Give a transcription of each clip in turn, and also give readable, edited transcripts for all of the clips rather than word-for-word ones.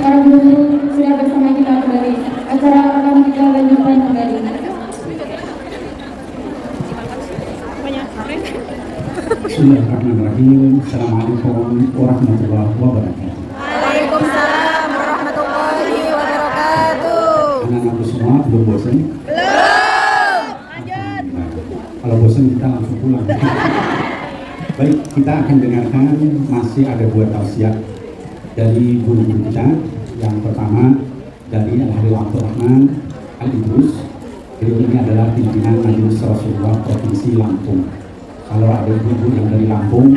para guru sudah bersama kita kembali. Acara akan kita lanjutkan kembali. Bismillahirrahmanirrahim. Assalamualaikum warahmatullahi wabarakatuh. Waalaikumsalam warahmatullahi wabarakatuh. Anak-anakku semua belum bosan? Belum. Lanjut. Kalau bosan kita langsung pulang. Baik, kita akan dengarkan masih ada buah tausiah dari guru-guru kita. Yang pertama dari Al-Habib Abdurrahman Al-Idrus. Beliau ini adalah pimpinan Majelis Rasulullah Provinsi Lampung. Kalau ada ibu yang dari Lampung,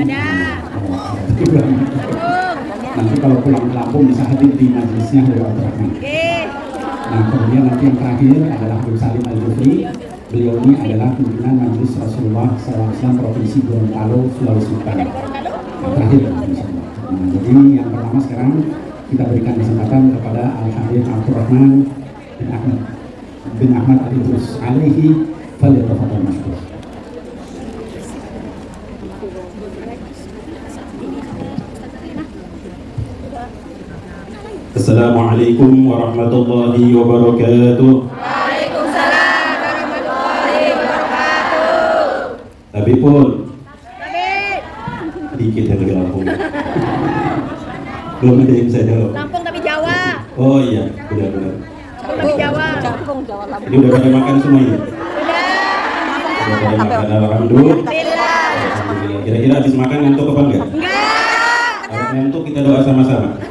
nanti kalau pulang ke Lampung bisa hadir di majelisnya Habib Abdurrahman. Nah, kemudian nanti yang terakhir adalah Habib Salim Al-Jufri. Beliau ini adalah pimpinan Majelis Rasulullah SAW Provinsi Gorontalo, Sulawesi Utara. Yang terakhir, insyaallah. Nah, jadi yang pertama sekarang kita berikan kesempatan kepada Al-Habib Abdurrahman bin Ahmad Al-Idrus alaihi falyatafadhal mashkur. Assalamualaikum warahmatullahi wabarakatuh. Waalaikumsalam warahmatullahi wabarakatuh. Tapi pun sedikit yang dari Lampung. Belum ada yang saya jawab. Lampung tapi Jawa. Oh iya, benar-benar. Lampung tapi Jawa. Lampung Jawa Lampung. Ini udah pada makan semua ini? Udah pada makan, alhamdulillah. Alhamdulillah. Kira-kira habis makan ngantuk apa enggak? Enggak. Kalau ngantuk kita doa sama-sama.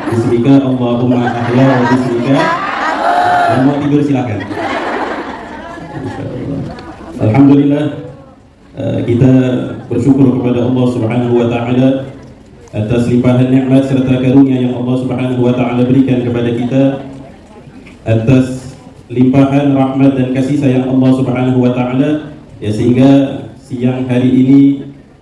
Bismika Allahumma ahya wa bismika. Yang mau tidur silakan. Alhamdulillah, kita bersyukur kepada Allah Subhanahu wa taala atas limpahan nikmat serta karunia yang Allah Subhanahu wa taala berikan kepada kita, atas limpahan rahmat dan kasih sayang Allah Subhanahu wa taala, ya, sehingga siang hari ini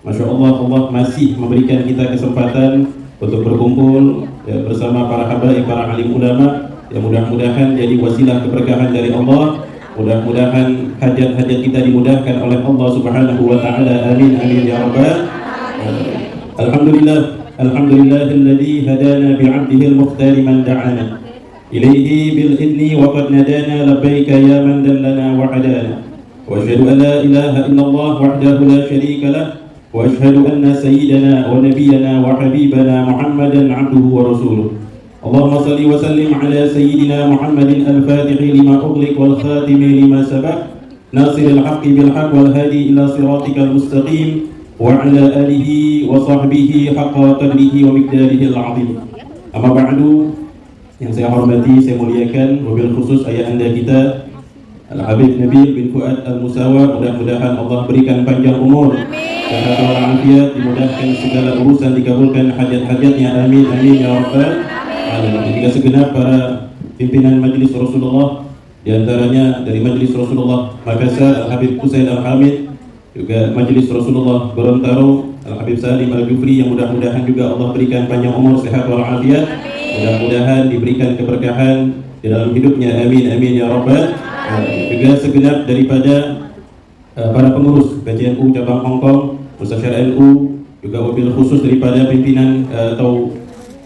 Masya Allah, Allah masih memberikan kita kesempatan untuk berkumpul, ya, bersama para habaib, para alim ulama. Ya, mudah-mudahan jadi wasilah keberkahan dari Allah. Mudah-mudahan hajat-hajat kita dimudahkan oleh Allah Subhanahu wa taala. Amin amin ya rabbal alamin. Alhamdulillah, alhamdulillahilladzi hadana bi'abdihi al-mukhtar man da'ana ilaihi bil idni wa qad nadana labbaika ya man dallana wa hadana. Wa asyhadu an la ilaha illallah wahdahu la syarika lah. وأشهد أن سيدنا ونبينا وحبيبنا محمدا عبده ورسوله. اللهم صل وسلم على سيدنا محمد الفاتح لما أغلق والخاتم لما سبق ناصر الحق بالحق والهادي إلى صراطك المستقيم وعلى آله وصحبه حق قدره ومقداره العظيم. أما بعد, yang saya hormati, saya muliakan, wabil khusus ayah anda kita Al-Habib Nabil bin Fuad Al-Musawa. Mudah-mudahan Allah berikan panjang umur, sehat walafiat, dimudahkan segala urusan, dikabulkan hajat-hajatnya, amin amin ya rabbal alamin. Juga segenap para pimpinan Majelis Rasulullah, diantaranya dari Majelis Rasulullah Makassar Al-Habib Husain Al-Hamid, juga Majelis Rasulullah Gorontalo Al-Habib Salim Al-Jufri, yang mudah-mudahan juga Allah berikan panjang umur, sehat walafiat, mudah-mudahan diberikan keberkahan di dalam hidupnya, amin amin ya rabbal alamin. Juga segenap daripada para pengurus PCNU cabang Hong Kong, Mustasyar NU, juga wabil khusus daripada pimpinan atau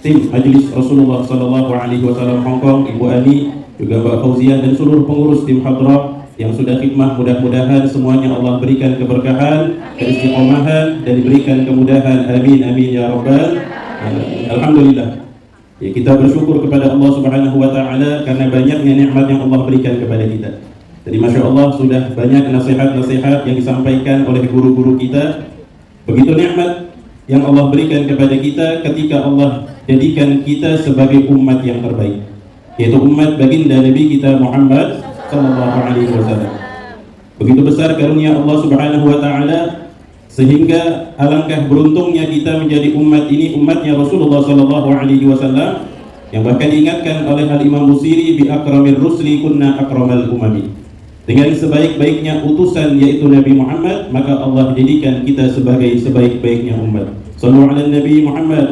tim Majelis Rasulullah Sallallahu Alaihi Wasallam Hong Kong, Ibu Ani, juga Mbak Fauziah, dan seluruh pengurus tim hadrah yang sudah khidmah. Mudah-mudahan semuanya Allah berikan keberkahan, keistiqomahan, dan diberikan kemudahan, amin amin ya rabbal alamin. Alhamdulillah, ya, kita bersyukur kepada Allah Subhanahu wa taala karena banyaknya nikmat yang Allah berikan kepada kita. Jadi Masya Allah, sudah banyak nasihat-nasihat yang disampaikan oleh guru-guru kita. Begitu nikmat yang Allah berikan kepada kita ketika Allah jadikan kita sebagai umat yang terbaik, yaitu umat baginda Nabi kita Muhammad Sallallahu Alaihi Wasallam. Begitu besar karunia Allah Subhanahu Wa Taala, sehingga alangkah beruntungnya kita menjadi umat ini, umatnya Rasulullah Sallallahu Alaihi Wasallam, yang bahkan diingatkan oleh Al-Imam Busiri, bi akramir rusli kunna akramal umami. Dengan sebaik-baiknya utusan yaitu Nabi Muhammad, maka Allah jadikan kita sebagai sebaik-baiknya umat. Sallu ala Nabi Muhammad.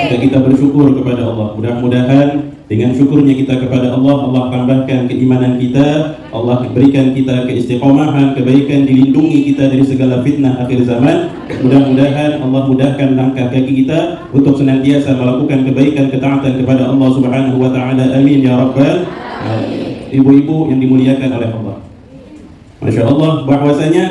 Maka kita bersyukur kepada Allah. Mudah-mudahan Dengan syukurnya kita kepada Allah, Allah tambahkan keimanan kita, Allah berikan kita keistiqomahan, kebaikan, dilindungi kita dari segala fitnah akhir zaman. Mudah-mudahan Allah mudahkan langkah kaki kita untuk senantiasa melakukan kebaikan, ketaatan kepada Allah Subhanahu wa taala. Amin ya rabbal alamin. Ibu-ibu yang dimuliakan oleh Allah. Masya Allah, bahwasanya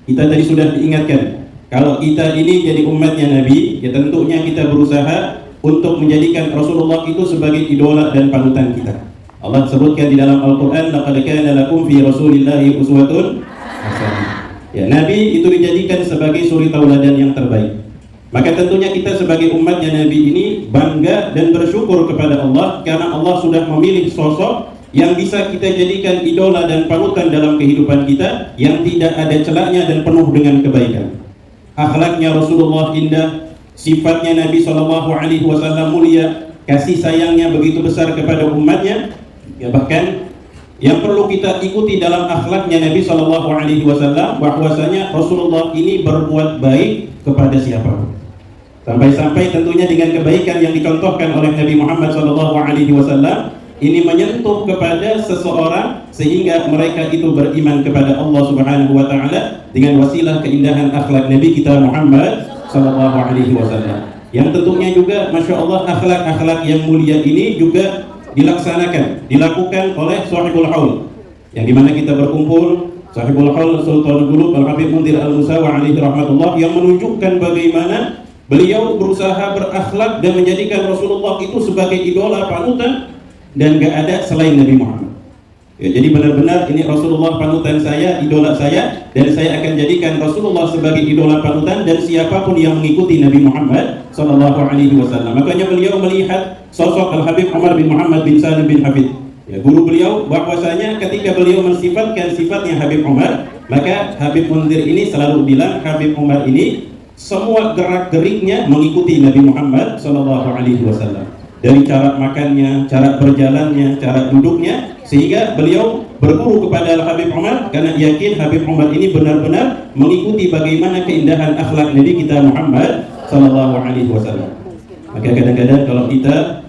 kita tadi sudah diingatkan, kalau kita ini jadi umatnya Nabi, ya tentunya kita berusaha untuk menjadikan Rasulullah itu sebagai idola dan panutan kita. Allah sebutkan di dalam Al-Quran, laqad kana lakum fi Rasulillahi uswatun hasanah. Ya, Nabi itu dijadikan sebagai suri tauladan yang terbaik. Maka tentunya kita sebagai umatnya Nabi ini bangga dan bersyukur kepada Allah karena Allah sudah memilih sosok yang bisa kita jadikan idola dan panutan dalam kehidupan kita, yang tidak ada celahnya dan penuh dengan kebaikan. Akhlaknya Rasulullah indah, sifatnya Nabi SAW mulia, kasih sayangnya begitu besar kepada umatnya. Ya, bahkan yang perlu kita ikuti dalam akhlaknya Nabi SAW, bahwasanya Rasulullah ini berbuat baik kepada siapapun. Sampai-sampai tentunya dengan kebaikan yang dicontohkan oleh Nabi Muhammad SAW ini menyentuh kepada seseorang sehingga mereka itu beriman kepada Allah Subhanahu wa taala dengan wasilah keindahan akhlak Nabi kita Muhammad sallallahu alaihi wasallam. Yang tentunya juga Masya Allah akhlak-akhlak yang mulia ini juga dilakukan oleh Sahibul Haul, yang dimana kita berkumpul. Sahibul Haul Sultanul Qulub Al-Habib Munzir Al-Musawi alaihi rahmatullah, yang menunjukkan bagaimana beliau berusaha berakhlak dan menjadikan Rasulullah itu sebagai idola panutan dan gak ada selain Nabi Muhammad. Ya, jadi benar-benar ini Rasulullah panutan saya, idola saya, dan saya akan jadikan Rasulullah sebagai idola panutan dan siapapun yang mengikuti Nabi Muhammad sallallahu alaihi wasallam. Makanya beliau melihat sosok Al-Habib Umar bin Muhammad bin Salim bin Hafid, ya, guru beliau, bahwasanya ketika beliau mensifatkan sifatnya Habib Umar, maka Habib Munzir ini selalu bilang Habib Umar ini semua gerak-geriknya mengikuti Nabi Muhammad sallallahu alaihi wasallam. Dari cara makannya, cara berjalannya, cara duduknya, sehingga beliau berguru kepada Al-Habib Umar karena yakin Habib Umar ini benar-benar mengikuti bagaimana keindahan akhlak Nabi kita Muhammad sallallahu alaihi wasallam. Maka kadang-kadang kalau kita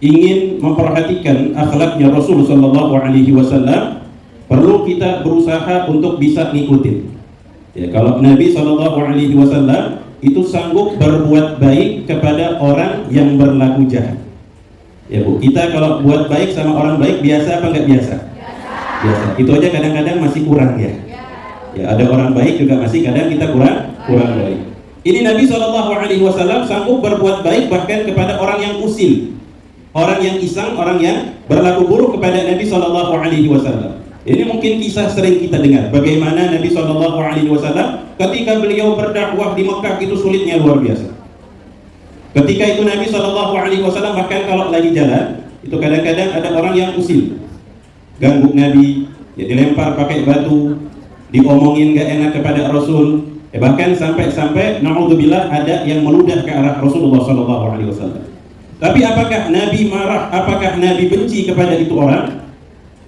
ingin memperhatikan akhlaknya Rasul sallallahu alaihi wasallam, perlu kita berusaha untuk bisa ngikutin. Ya, kalau Nabi sallallahu alaihi wasallam itu sanggup berbuat baik kepada orang yang berlaku jahat. Ya Bu, kita kalau buat baik sama orang baik biasa apa enggak biasa? Biasa. Itu aja kadang-kadang masih kurang ya. Ya, ada orang baik juga masih kadang kita kurang baik. Ini Nabi SAW sanggup berbuat baik bahkan kepada orang yang usil, orang yang iseng, orang yang berlaku buruk kepada Nabi SAW. Ini mungkin kisah sering kita dengar, bagaimana Nabi SAW ketika beliau berdakwah di Mekah itu sulitnya luar biasa. Ketika itu Nabi SAW bahkan kalau lagi jalan, itu kadang-kadang ada orang yang usil, ganggu Nabi, ya dilempar pakai batu, diomongin gak enak kepada Rasul, bahkan sampai naudzubillah ada yang meludah ke arah Rasulullah SAW. Tapi apakah Nabi marah, apakah Nabi benci kepada itu orang?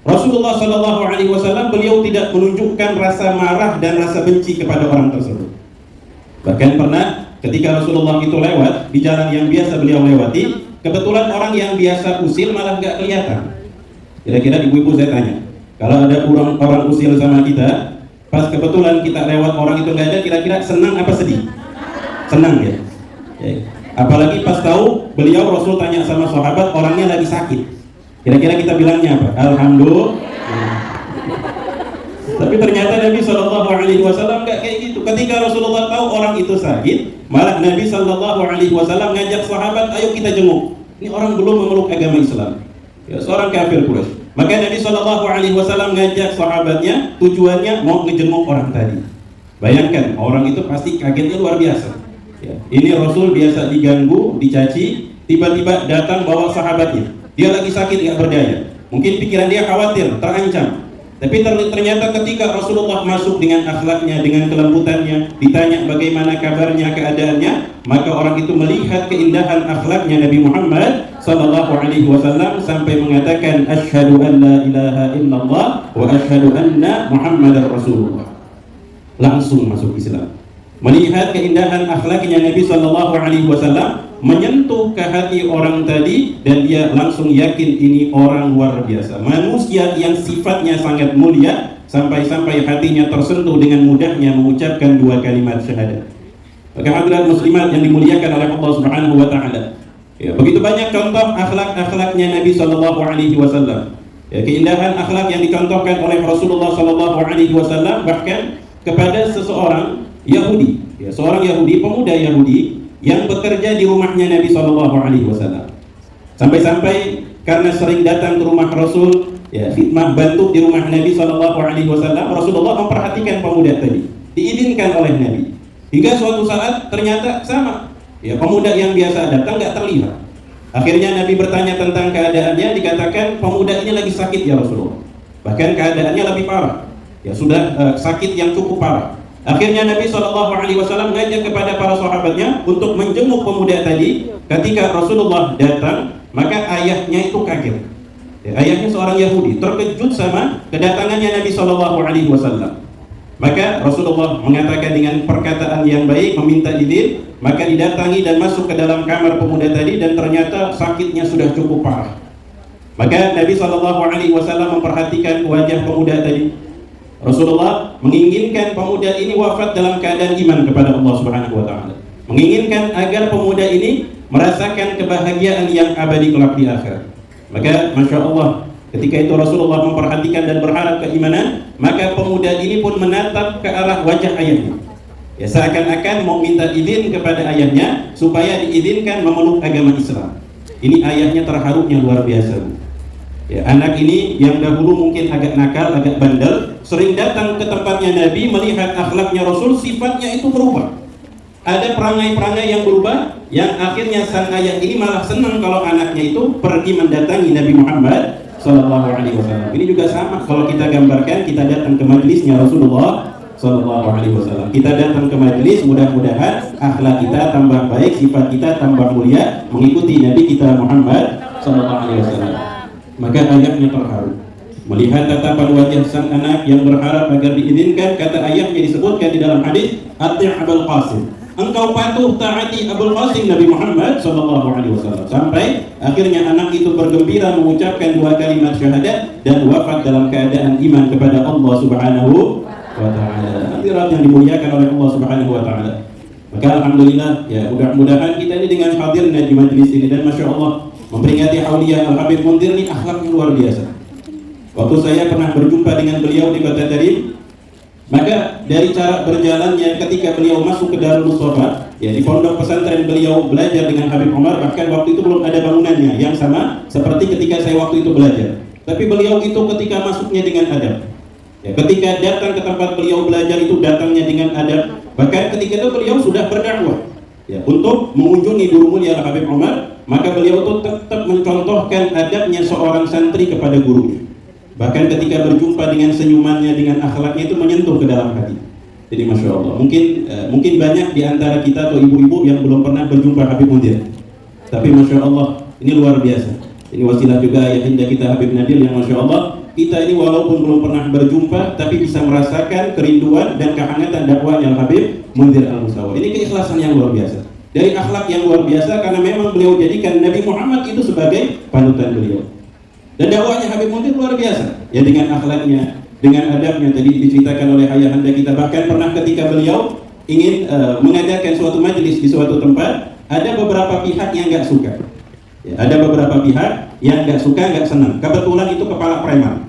Rasulullah SAW beliau tidak menunjukkan rasa marah dan rasa benci kepada orang tersebut. Bahkan pernah ketika Rasulullah itu lewat di jalan yang biasa beliau lewati, kebetulan orang yang biasa usil malah nggak kelihatan. Kira-kira ibu-ibu saya tanya, kalau ada orang usil sama kita, pas kebetulan kita lewat orang itu nggak ada, kira-kira senang apa sedih? Senang ya. Apalagi pas tahu beliau Rasul tanya sama sahabat orangnya lagi sakit. Kira-kira kita bilangnya apa? Alhamdulillah. Tapi ternyata Nabi SAW nggak kayak gitu. Ketika Rasulullah tahu orang itu sakit, malah Nabi SAW ngajak sahabat, ayo kita jenguk. Ini orang belum memeluk agama Islam, ya, seorang kafir Quraisy. Maka Nabi SAW ngajak sahabatnya, tujuannya mau ngejenguk orang tadi. Bayangkan orang itu pasti kagetnya luar biasa. Ya, ini Rasul biasa diganggu, dicaci, tiba-tiba datang bawa sahabatnya. Dia lagi sakit, nggak berdaya. Mungkin pikiran dia khawatir, terancam. Tapi ternyata ketika Rasulullah masuk dengan akhlaknya, dengan kelembutannya, ditanya bagaimana kabarnya, keadaannya, maka orang itu melihat keindahan akhlaknya Nabi Muhammad SAW sampai mengatakan asyhadu an la ilaha illallah wa asyhadu anna Muhammadar Rasulullah. Langsung masuk Islam. Melihat keindahan akhlaknya Nabi SAW, menyentuh ke hati orang tadi dan dia langsung yakin ini orang luar biasa, manusia yang sifatnya sangat mulia, sampai-sampai hatinya tersentuh dengan mudahnya mengucapkan dua kalimat syahadat. Maka hadirat muslimat yang dimuliakan oleh Allah Subhanahu wa taala. Ya, begitu banyak contoh akhlak-akhlaknya Nabi sallallahu alaihi wasallam. Ya, keindahan akhlak yang dicontohkan oleh Rasulullah sallallahu alaihi wasallam bahkan kepada seseorang Yahudi, ya, seorang Yahudi, pemuda Yahudi yang bekerja di rumahnya Nabi sallallahu alaihi wasallam. Sampai-sampai karena sering datang ke rumah Rasul, ya, khidmah bantu di rumah Nabi sallallahu alaihi wasallam, Rasulullah memperhatikan pemuda tadi, diizinkan oleh Nabi. Hingga suatu saat ternyata sama, ya, pemuda yang biasa datang nggak terlihat. Akhirnya Nabi bertanya tentang keadaannya, dikatakan pemuda ini lagi sakit ya Rasulullah. Bahkan keadaannya lebih parah, ya sudah sakit yang cukup parah. Akhirnya Nabi SAW mengajak kepada para sahabatnya untuk menjenguk pemuda tadi. Ketika Rasulullah datang, maka ayahnya itu kaget. Ya, ayahnya seorang Yahudi, terkejut sama kedatangannya Nabi SAW. Maka Rasulullah mengatakan dengan perkataan yang baik, meminta izin, maka didatangi dan masuk ke dalam kamar pemuda tadi dan ternyata sakitnya sudah cukup parah. Maka Nabi SAW memperhatikan wajah pemuda tadi. Rasulullah menginginkan pemuda ini wafat dalam keadaan iman kepada Allah Subhanahu wa taala. Menginginkan agar pemuda ini merasakan kebahagiaan yang abadi kelak di akhirat. Maka Masya Allah, ketika itu Rasulullah memperhatikan dan berharap keimanan, maka pemuda ini pun menatap ke arah wajah ayahnya. Ya, seakan-akan mau minta izin kepada ayahnya supaya diizinkan memeluk agama Islam. Ini ayahnya terharunya luar biasa. Ya, anak ini yang dahulu mungkin agak nakal, agak bandel, sering datang ke tempatnya Nabi, melihat akhlaknya Rasul, sifatnya itu berubah. Ada perangai-perangai yang berubah, yang akhirnya sang ayah ini malah senang kalau anaknya itu pergi mendatangi Nabi Muhammad Sallallahu Alaihi Wasallam. Ini juga sama kalau kita gambarkan, kita datang ke majelisnya Rasulullah Sallallahu Alaihi Wasallam. Kita datang ke majelis, mudah-mudahan akhlak kita tambah baik, sifat kita tambah mulia, mengikuti Nabi kita Muhammad Sallallahu Alaihi Wasallam. Maka ayahnya terharu melihat tatapan wajah sang anak yang berharap agar diizinkan. Kata ayahnya disebutkan di dalam hadis, "Ati' Abul Qasim." Engkau patuh taati Abul Qasim Nabi Muhammad sallallahu alaihi wasallam. Sampai akhirnya anak itu bergembira mengucapkan dua kalimat syahadat dan wafat dalam keadaan iman kepada Allah Subhanahu wa taala. Hadirat yang dimuliakan oleh Allah Subhanahu wa taala. Maka alhamdulillah, ya, mudah-mudahan kita ini dengan hadirnya di majelis ini dan Masya Allah memperingati Aulia Al-Habib Munzir ini akhlaknya luar biasa. Waktu saya pernah berjumpa dengan beliau di Kota Tarim, maka dari cara berjalannya ketika beliau masuk ke Darul Mustafa, ya, di pondok pesantren beliau belajar dengan Habib Omar, bahkan waktu itu belum ada bangunannya yang sama seperti ketika saya waktu itu belajar. Tapi beliau itu ketika masuknya dengan adab. Ya, ketika datang ke tempat beliau belajar itu datangnya dengan adab. Bahkan ketika itu beliau sudah berdakwah, ya, untuk mengunjungi guru mulia Habib Omar, maka beliau itu tetap mencontohkan adabnya seorang santri kepada gurunya. Bahkan ketika berjumpa dengan senyumannya, dengan akhlaknya itu menyentuh ke dalam hati. Jadi Masya Allah, mungkin banyak di antara kita atau ibu-ibu yang belum pernah berjumpa Habib Munzir. Tapi Masya Allah, ini luar biasa. Ini wasilah juga ayahanda kita Habib Nabil yang Masya Allah, kita ini walaupun belum pernah berjumpa, tapi bisa merasakan kerinduan dan kehangatan dakwahnya Habib Munzir Al-Musawa. Ini keikhlasan yang luar biasa. Dari akhlak yang luar biasa, karena memang beliau jadikan Nabi Muhammad itu sebagai panutan beliau. Dan dakwahnya Habib Munzir luar biasa, ya, dengan akhlaknya, dengan adabnya tadi diceritakan oleh ayahanda kita. Bahkan pernah ketika beliau ingin mengadakan suatu majelis di suatu tempat, ada beberapa pihak yang nggak suka. Ya, ada beberapa pihak yang nggak suka, nggak senang. Kebetulan itu kepala preman,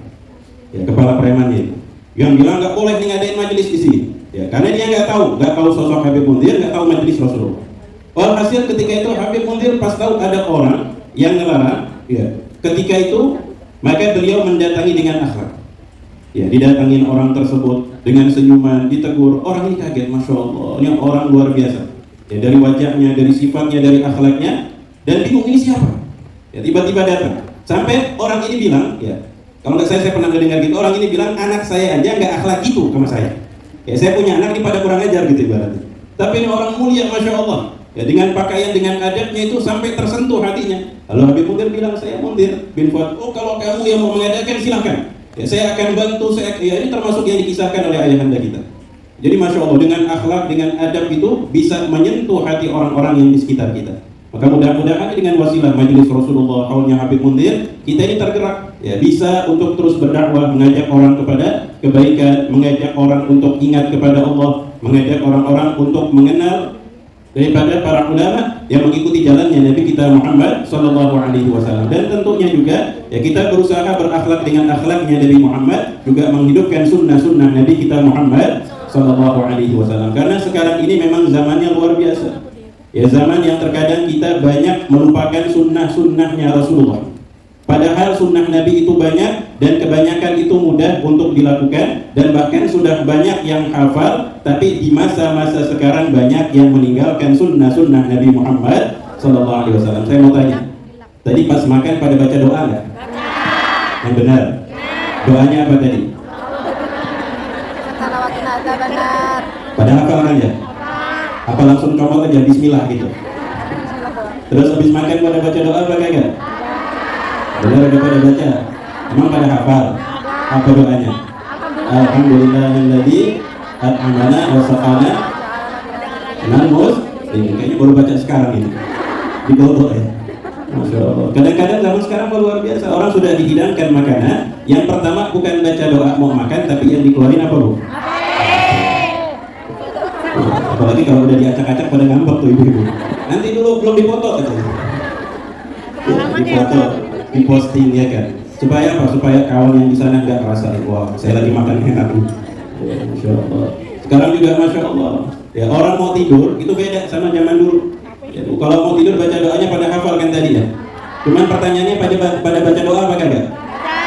ya, kepala premannya itu, yang bilang nggak boleh ngadain majelis di sini, ya, karena dia nggak tahu sosok Habib Munzir, nggak tahu majelis Rasulullah. Walhasil ketika itu Habib Munzir pas tahu ada orang yang ngelarang, ya, ketika itu maka beliau mendatangi dengan akhlak. Ya, didatangin orang tersebut dengan senyuman, ditegur. Orang ini kaget, Masya Allah, ini orang luar biasa. Ya, dari wajahnya, dari sifatnya, dari akhlaknya, dan bingung ini siapa. Ya, tiba-tiba datang. Sampai orang ini bilang, ya, kalau nggak saya pernah mendengar gitu, orang ini bilang anak saya aja nggak akhlak gitu sama saya. Ya, saya punya anak ini pada kurang ajar gitu ibaratnya. Tapi ini orang mulia, Masya Allah. Ya, dengan pakaian, dengan adabnya itu sampai tersentuh hatinya. Lalu Habib Munzir bilang, saya Munzir bin Fuad. Oh, kalau kamu yang mau mengadakan silahkan. Ya, saya akan bantu. Ya, ini termasuk yang dikisahkan oleh ayahanda kita. Jadi Masya Allah, dengan akhlak, dengan adab itu bisa menyentuh hati orang-orang yang di sekitar kita. Maka mudah-mudahan dengan wasilah Majelis Rasulullah Haulnya Habib Munzir, kita ini tergerak, ya, bisa untuk terus berdakwah, mengajak orang kepada kebaikan, mengajak orang untuk ingat kepada Allah, mengajak orang-orang untuk mengenal daripada para ulama yang mengikuti jalannya Nabi kita Muhammad Sallallahu Alaihi Wasallam. Dan tentunya juga ya kita berusaha berakhlak dengan akhlaknya Nabi Muhammad, juga menghidupkan sunnah-sunnah Nabi kita Muhammad Sallallahu Alaihi Wasallam. Karena sekarang ini memang zamannya luar biasa. Ya, zaman yang terkadang kita banyak melupakan sunnah-sunnahnya Rasulullah. Padahal sunnah Nabi itu banyak dan kebanyakan itu mudah untuk dilakukan, dan bahkan sudah banyak yang hafal. Tapi di masa-masa sekarang banyak yang meninggalkan sunnah-sunnah Nabi Muhammad Sallallahu Alaihi Wasallam. Saya mau tanya, tadi pas makan pada baca doa nggak? Yang benar. Doanya apa tadi? Pada hafal kan ya? Apa langsung comot aja Bismillah gitu? Terus habis makan pada baca doa apa kagak? Benar ada pada baca. Emang pada hafal? Apa doanya? Alhamdulillahilladzi at'amana wa saqana minal kayaknya baru baca sekarang ini. Di bawah ya. Masya Allah. Kadang-kadang zaman sekarang luar biasa. Orang sudah dihidangkan makanan. Yang pertama bukan baca doa mau makan, tapi yang dikeluarin apa, Bu? Apalagi kalau udah diacak-acak pada ngambek tuh ibu-ibu. Nanti dulu belum dipoto katanya. Dipoto, diposting ya kan. Supaya apa? Supaya kawan yang di sana nggak merasa wah saya lagi makan enak. Ya, Masya Allah. Sekarang juga Masya Allah. Ya, orang mau tidur itu beda sama zaman dulu. Ya, kalau mau tidur baca doanya pada hafal kan tadi ya. Cuman pertanyaannya pada baca doa apa kagak?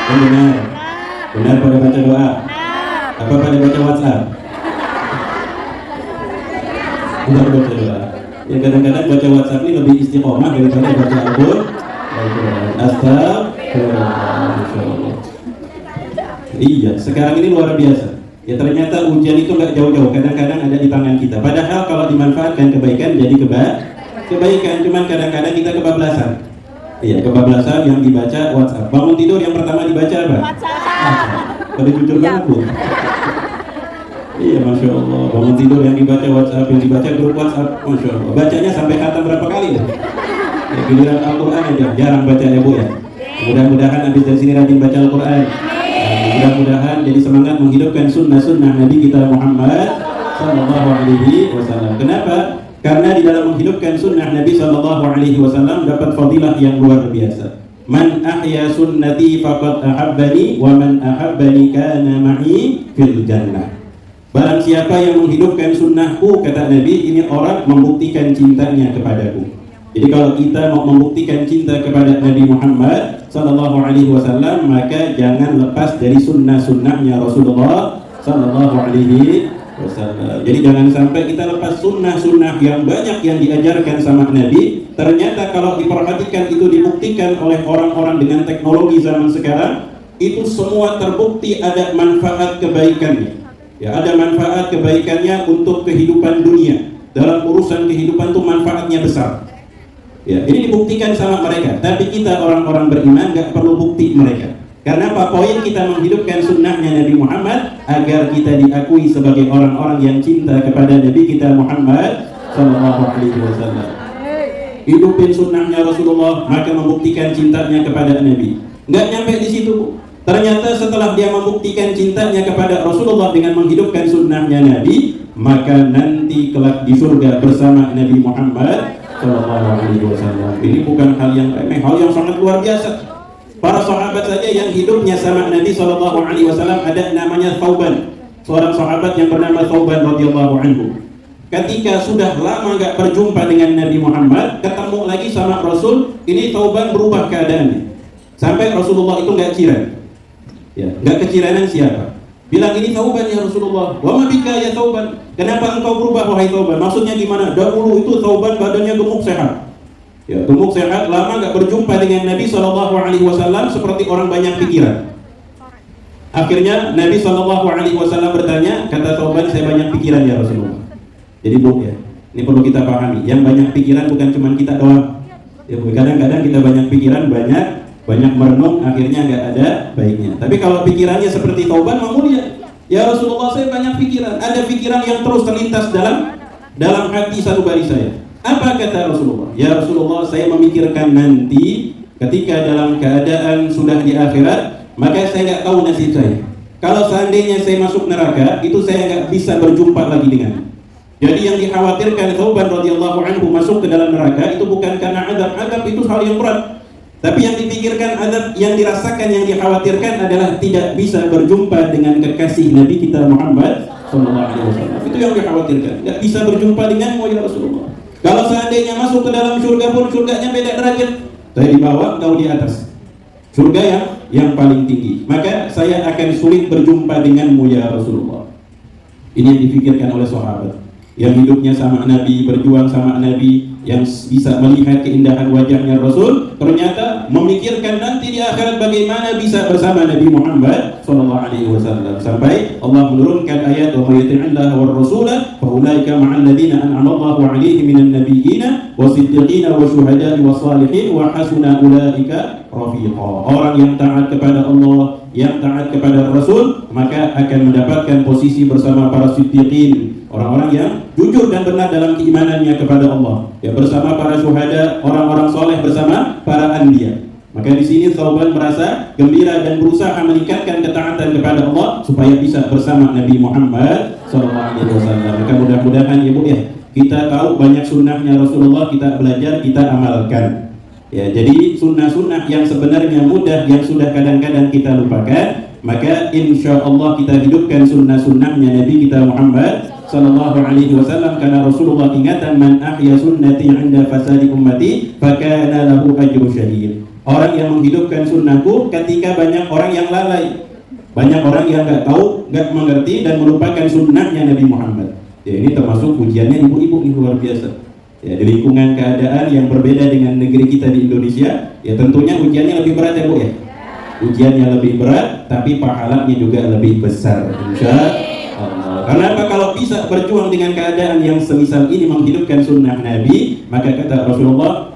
Benar. Benar pada baca doa. Apa pada baca WhatsApp? Tidak baca doa. Ya kadang-kadang baca WhatsApp ini lebih istiqomah daripada baca Al-Qur'an. Astagfirullah. Iya, sekarang ini luar biasa. Ya ternyata ujian itu nggak jauh-jauh. Kadang-kadang ada di tangan kita. Padahal kalau dimanfaatkan kebaikan jadi kebaikan. Cuman kadang-kadang kita kebablasan. Iya, kebablasan yang dibaca WhatsApp. Bangun tidur yang pertama dibaca apa? WhatsApp. Pada jujur banget Bu. Iya, Masya Allah. Bangun tidur yang dibaca WhatsApp, yang dibaca grup WhatsApp, Masya Allah. Bacanya sampai khatam berapa kali ya? Ya giliran Al-Quran aja, jarang baca ya Bu ya. Mudah-mudahan habis dari sini rajin baca Al-Quran. Mudah-mudahan jadi semangat menghidupkan sunnah-sunnah Nabi kita Muhammad Sallallahu Alaihi Wasallam. Kenapa? Karena di dalam menghidupkan sunnah Nabi Sallallahu Alaihi Wasallam dapat fadilah yang luar biasa. Man ahya sunnati faqad ahabbani wa man ahabbani kana ma'i fil jannah. Barang siapa yang menghidupkan sunnahku, kata Nabi, ini orang membuktikan cintanya kepadaku. Jadi kalau kita mau membuktikan cinta kepada Nabi Muhammad Sallallahu Alaihi Wasallam, maka jangan lepas dari sunnah-sunnahnya Rasulullah Sallallahu Alaihi Wasallam. Jadi jangan sampai kita lepas sunnah-sunnah yang banyak yang diajarkan sama Nabi. Ternyata kalau diperhatikan itu dibuktikan oleh orang-orang dengan teknologi zaman sekarang, itu semua terbukti ada manfaat kebaikannya. Ya, ada manfaat kebaikannya untuk kehidupan dunia. Dalam urusan kehidupan itu manfaatnya besar. Ya, ini dibuktikan sama mereka. Tapi kita orang-orang beriman nggak perlu bukti mereka. Karena apa? Poin kita menghidupkan sunnahnya Nabi Muhammad agar kita diakui sebagai orang-orang yang cinta kepada Nabi kita Muhammad Sallallahu Alaihi Wasallam. Hidupin sunnahnya Rasulullah, maka membuktikan cintanya kepada Nabi. Nggak nyampe di situ. Ternyata setelah dia membuktikan cintanya kepada Rasulullah dengan menghidupkan sunnahnya Nabi, maka nanti kelak di surga bersama Nabi Muhammad Sallallahu Alaihi Wasallam. Ini bukan hal yang remeh, hal yang sangat luar biasa. Para sahabat saja yang hidupnya sama Nabi Sallallahu Alaihi Wasallam ada namanya Thauban, seorang sahabat yang bernama Thauban radhiyallahu anhu. Ketika sudah lama nggak berjumpa dengan Nabi Muhammad, ketemu lagi sama Rasul, ini Thauban berubah keadaannya. Sampai Rasulullah itu nggak ciran. Ya, nggak keciranan siapa? Bilang ini Thauban ya Rasulullah. Wa ma bika ya Thauban? Kenapa engkau berubah wahai Thauban? Maksudnya gimana? Dahulu itu Thauban badannya gemuk sehat. Ya, gemuk sehat, lama nggak berjumpa dengan Nabi Sallallahu Alaihi Wasallam seperti orang banyak pikiran. Akhirnya Nabi Sallallahu Alaihi Wasallam bertanya, kata Thauban, saya banyak pikiran ya Rasulullah. Jadi Bu ya, ini perlu kita pahami. Yang banyak pikiran bukan cuma kita doang. Ya, kadang-kadang kita banyak pikiran, banyak merenung, akhirnya nggak ada baiknya. Tapi kalau pikirannya seperti Thauban, mulia. Ya Rasulullah, saya banyak pikiran. Ada pikiran yang terus terlintas dalam hati sanubari saya. Apa kata Rasulullah? Ya Rasulullah, saya memikirkan nanti ketika dalam keadaan sudah di akhirat, maka saya nggak tahu nasib saya. Kalau seandainya saya masuk neraka, itu saya nggak bisa berjumpa lagi dengan. Jadi yang dikhawatirkan Thauban radhiyallahu anhu masuk ke dalam neraka itu bukan karena adab itu hal yang berat. Tapi yang dipikirkan, adab yang dirasakan, yang dikhawatirkan adalah tidak bisa berjumpa dengan kekasih Nabi kita Muhammad sallallahu alaihi wasallam. Itu yang dikhawatirkan. Nggak bisa berjumpa denganmu ya Rasulullah. Kalau seandainya masuk ke dalam surga pun surganya beda derajat. Saya di bawah, kau di atas. Surga yang paling tinggi. Maka saya akan sulit berjumpa denganmu ya Rasulullah. Ini yang dipikirkan oleh sahabat yang hidupnya sama Nabi, berjuang sama Nabi, yang bisa melihat keindahan wajahnya Rasul, ternyata memikirkan nanti di akhirat bagaimana bisa bersama Nabi Muhammad sallallahu alaihi wasallam. Sampai Allah menurunkan ayat wa yuti'illah war rasulah fa ulaika ma'al ladina an'ama Allahu 'alaihim minan nabiyyina wasiddiqina wasyuhada'i wassalihin wa hasuna ulaika rafiqa. Orang yang taat kepada Allah, yang taat kepada Rasul, maka akan mendapatkan posisi bersama para siddiqin, orang-orang yang jujur dan benar dalam keimanannya kepada Allah, ya, bersama para syuhada, orang-orang soleh bersama para anbiya. Maka di sini Thauban merasa gembira dan berusaha meningkatkan ketaatan kepada Allah supaya bisa bersama Nabi Muhammad SAW. Maka mudah-mudahan ya Bu ya, kita tahu banyak sunnahnya Rasulullah, kita belajar, kita amalkan. Ya, jadi sunnah-sunnah yang sebenarnya mudah, yang sudah kadang-kadang kita lupakan, maka insya Allah kita hidupkan sunnah-sunnahnya Nabi kita Muhammad sallallahu alaihi wasallam, karena Rasulullah ingatan man ahya sunnati 'inda fasadi ummati fakana lahu ajru syahid. Orang yang menghidupkan sunnahku ketika banyak orang yang lalai, banyak orang yang nggak tahu, nggak mengerti dan melupakan sunnahnya Nabi Muhammad. Ya, ini termasuk ujiannya ibu-ibu ini luar biasa. Ya, di lingkungan keadaan yang berbeda dengan negeri kita di Indonesia, ya tentunya ujiannya lebih berat ya Bu ya. Ujiannya lebih berat, tapi pahalanya juga lebih besar. Insya Allah. Karena apa? Kalau bisa berjuang dengan keadaan yang semisal ini, menghidupkan sunnah Nabi, maka kata Rasulullah,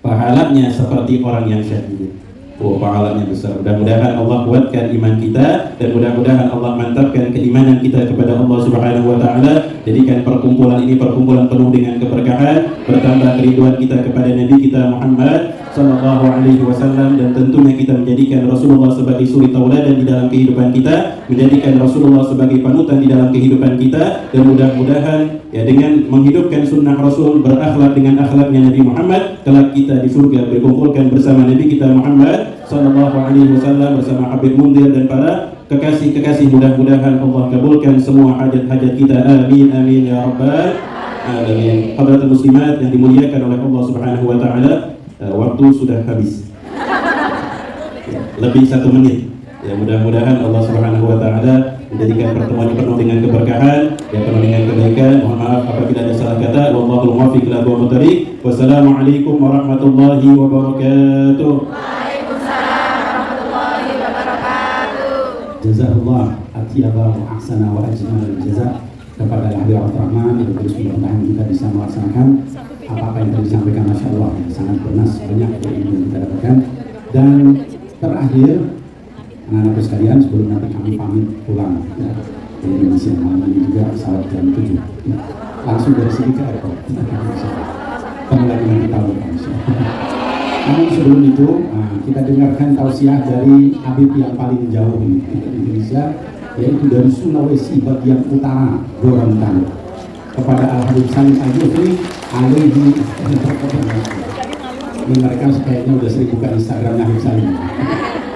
pahalanya seperti orang yang syahid. Oh, pahalanya besar. Mudah-mudahan Allah kuatkan iman kita, dan mudah-mudahan Allah mantapkan keimanan kita kepada Allah Subhanahu wa taala. Jadikan perkumpulan ini perkumpulan penuh dengan keberkahan, bertambah kerinduan kita kepada Nabi kita Muhammad sallallahu alaihi wasallam, dan tentunya kita menjadikan Rasulullah sebagai suri tauladan di dalam kehidupan kita, menjadikan Rasulullah sebagai panutan di dalam kehidupan kita, dan mudah-mudahan ya dengan menghidupkan sunnah Rasul, berakhlak dengan akhlaknya Nabi Muhammad, kelak kita di surga berkumpulkan bersama Nabi kita Muhammad sallallahu alaihi wasallam bersama Habib Mundir dan para kekasih-kekasih. Mudah-mudahan Allah kabulkan semua hajat-hajat kita. Amin amin ya rabbal alamin. Hadratul muslimat yang dimuliakan oleh Allah Subhanahu wa taala, waktu sudah habis. Lebih 1 menit. Ya, mudah-mudahan Allah Subhanahu wa taala menjadikan pertemuan ini penuh dengan keberkahan, ya, penuh dengan kebaikan. Mohon maaf apabila ada salah kata. Wallahul muwaffiq ila aqwamit thoriq. Wassalamualaikum warahmatullahi wabarakatuh. Jazakallah atyaba wa ahsana wa ajmal jazak kepada Habib Abdurrahman, yang terus mudah-mudahan kita bisa melaksanakan apa-apa yang tadi disampaikan. Masya Allah, sangat bernas, banyak ilmu yang kita dapatkan. Dan terakhir, anak-anakku sekalian, sebelum nanti kami pamit pulang ya, ke Indonesia, malam ini juga pesawat jam 7 ya, langsung dari sini ke airport. Ketemu lagi nanti tahun depan. Namun sebelum itu, kita dengarkan tausiah dari Habib yang paling jauh di Indonesia, yaitu dari Sulawesi bagian utara, Gorontalo, kepada Al-Habib Salim Al-Jufri alaihi. Ini mereka kayaknya udah sering buka Instagramnya Habib Salim.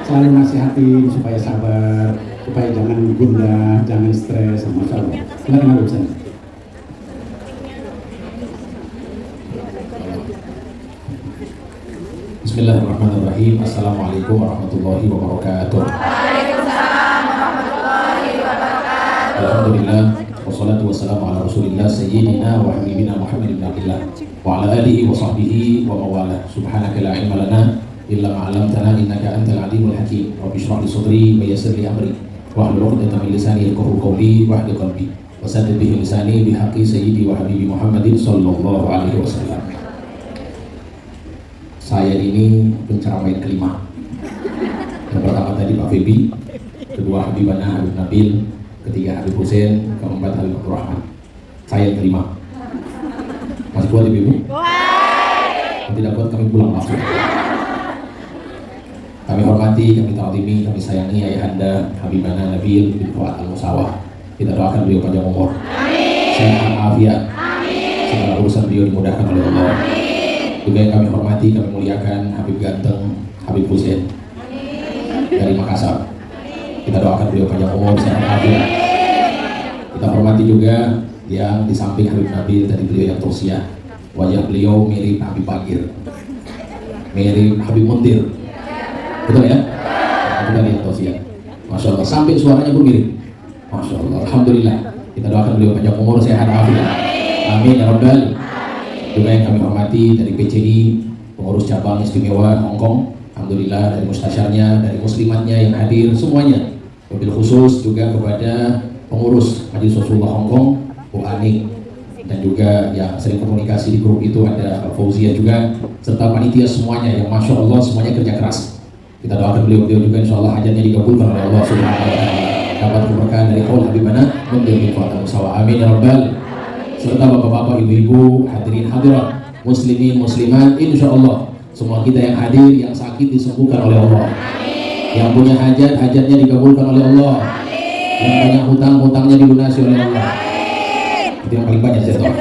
Selalu nasihatin supaya sabar, supaya jangan gundah, jangan stres, sama Allah. Silakan Habib Salim. Bismillahirrahmanirrahim. Assalamualaikum warahmatullahi wabarakatuh. Waalaikumsalam warahmatullahi wabarakatuh. Alhamdulillah, wassalatu wassalamu ala rasulillah sayyidina wa habibina Muhammad ibn Abdillah wa ala alihi wa sahbihi wa mawala. Subhanaka la ilma lana illa ma 'allamtana innaka antal alimul hakim. Rabbi shrah li sadri wa yassir li amri wahlul 'uqdatam min lisani yafqahu qawli wahdi qalbi wa saddid bihi lisani bi haqqi sayyidi wa habibi Muhammadin sallallahu alaihi wasallam. Saya ini penceramah yang kelima. Yang pertama tadi Pak Febi, kedua Habibana Habib Nabil, ketiga Habib Hussein, keempat Habib Abdurrahman. Saya yang kelima. Masih kuat ibu-ibu? Kalau tidak kuat kami pulang langsung. Kami hormati, kami ta'zimi, kami sayangi ayahanda Habibana Nabil bin Fuad Al-Musawah. Kita doakan beliau panjang umur, sehat afiat, segala urusan beliau dimudahkan oleh Allah. Juga yang kami hormati, kami muliakan Habib Ganteng, Habib Hussein dari Makassar. Kita doakan beliau panjang umur, sehat afiat. Kita hormati juga yang di samping Habib Nabil tadi, beliau yang tausiah. Wajah beliau mirip Habib Bagir, mirip Habib Muntir. Betul ya? Kita lihat tausiah. Masya Allah, sampai suaranya pun mirip. Masya Allah, alhamdulillah. Kita doakan beliau panjang umur, sehat afiat. Amin ya rabbal. Juga yang kami hormati dari PCI, pengurus cabang istimewa Hong Kong. Alhamdulillah, dari mustasyarnya, dari muslimatnya yang hadir semuanya. Wabil khusus juga kepada pengurus Majelis Rasulullah Hong Kong, Bu Anik, dan juga yang sering komunikasi di grup itu ada Fauzia juga, serta panitia semuanya yang Masya Allah semuanya kerja keras. Kita doakan beliau juga insya Allah hajatnya dikabulkan oleh Allah Subhanahu wa Ta'ala, dapat keberkahan dari haul Habibana Nabil Fuad Al-Musawah. Amin ya rabbal. Serta bapak-bapak, ibu-ibu, hadirin hadirat, muslimin muslimat, insya Allah semua kita yang hadir, yang sakit disembuhkan oleh Allah, yang punya hajat, hajatnya dikabulkan oleh Allah, yang banyak hutang, hutangnya dilunasi oleh Allah. Itu yang paling banyak saya tahu.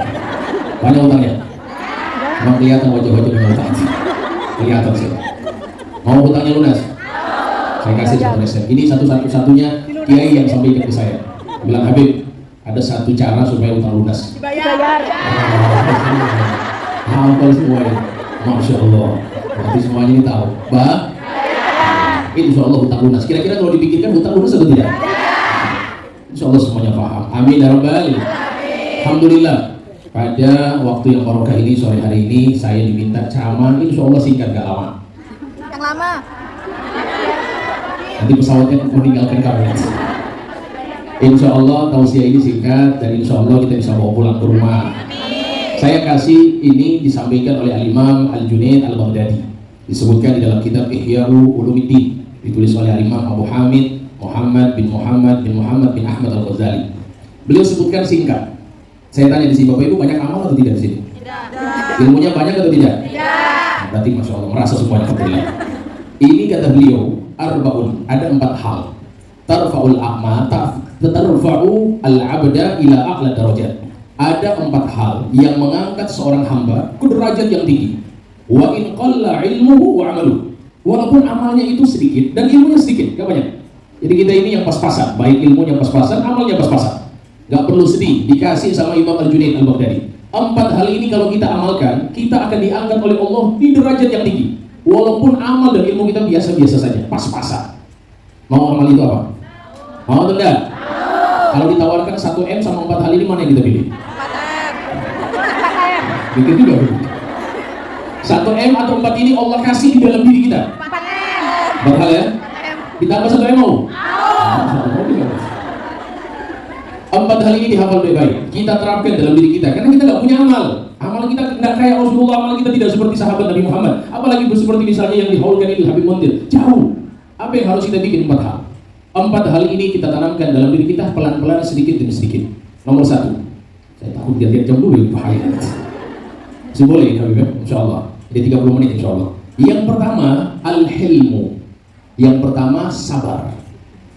Banyak hutangnya. Memang kelihatan wajah-wajah punya hutang. Kelihatan sih. Mau hutangnya lunas? Saya kasih satu resep. Ini satu-satunya kiai yang sampaikan ke saya. Bilang, Habib, ada satu cara supaya hutang lunas. Dibayar. Hafal semuanya. Masya Allah. Nanti semuanya ini tahu. Insya Allah hutang lunas. Kira-kira kalau dipikirkan hutang lunas atau tidak? Insya Allah semuanya paham. Amin ya rabbal. Alhamdulillah. Pada waktu yang barokah ini, sore hari ini saya diminta ceramah. Insya Allah singkat, gak lama. Yang lama. Nanti pesawatnya meninggalkan kami. Insya Allah tausiah ini singkat dan insya Allah kita bisa bawa pulang ke rumah. Saya kasih ini disampaikan oleh Al-Imam Al-Junaid Al-Baghdadi. Disebutkan di dalam kitab Ihya'u Ulumuddin. Ditulis oleh Al-Imam Abu Hamid Muhammad bin Ahmad Al-Ghazali. Beliau sebutkan singkat. Saya tanya di sini, Bapak Ibu banyak amal atau tidak di sini? Tidak. Ilmunya banyak atau tidak? Tidak. Berarti Masya Allah merasa semuanya alhamdulillah. Ini kata beliau, arba'un, ada 4 hal. Tarfa'ul a'ma, tarfa'u al-abda ila a'la darajat. Ada 4 hal yang mengangkat seorang hamba ke derajat yang tinggi. Wa in qalla ilmuhu wa amaluhu. Walaupun amalnya itu sedikit dan ilmunya sedikit, gak banyak. Jadi kita ini yang pas-pasan, baik ilmunya pas-pasan, amalnya pas-pasan. Gak perlu sedih, dikasih sama Imam Al-Junaid Al-Baghdadi. 4 hal ini kalau kita amalkan, kita akan diangkat oleh Allah di derajat yang tinggi. Walaupun amal dan ilmu kita biasa-biasa saja, pas-pasan. Mau amal itu apa? Mau atau enggak? Kalau ditawarkan 1M sama 4 hal ini, mana yang kita pilih? 4M. Pikir juga begitu. 1M atau 4 ini Allah kasih di dalam diri kita. 4M. 4 hal ya? Ditambah 1M mau? 4 hal ini dihafal baik-baik. Kita terapkan dalam diri kita. Karena kita nggak punya amal. Amal kita nggak kayak Rasulullah. Amal kita tidak seperti sahabat Nabi Muhammad. Apalagi seperti misalnya yang dihaulkan itu Habib Muntir. Jauh. Apa yang harus kita bikin? 4 hal. 4 hal ini kita tanamkan dalam diri kita pelan-pelan, sedikit demi sedikit. Nomor 1. Saya takut lihat jam dulu, bahaya. Masih boleh Habib ya? Insya Allah. Jadi 30 menit insya Allah. Yang pertama, al-hilmu. Yang pertama, sabar.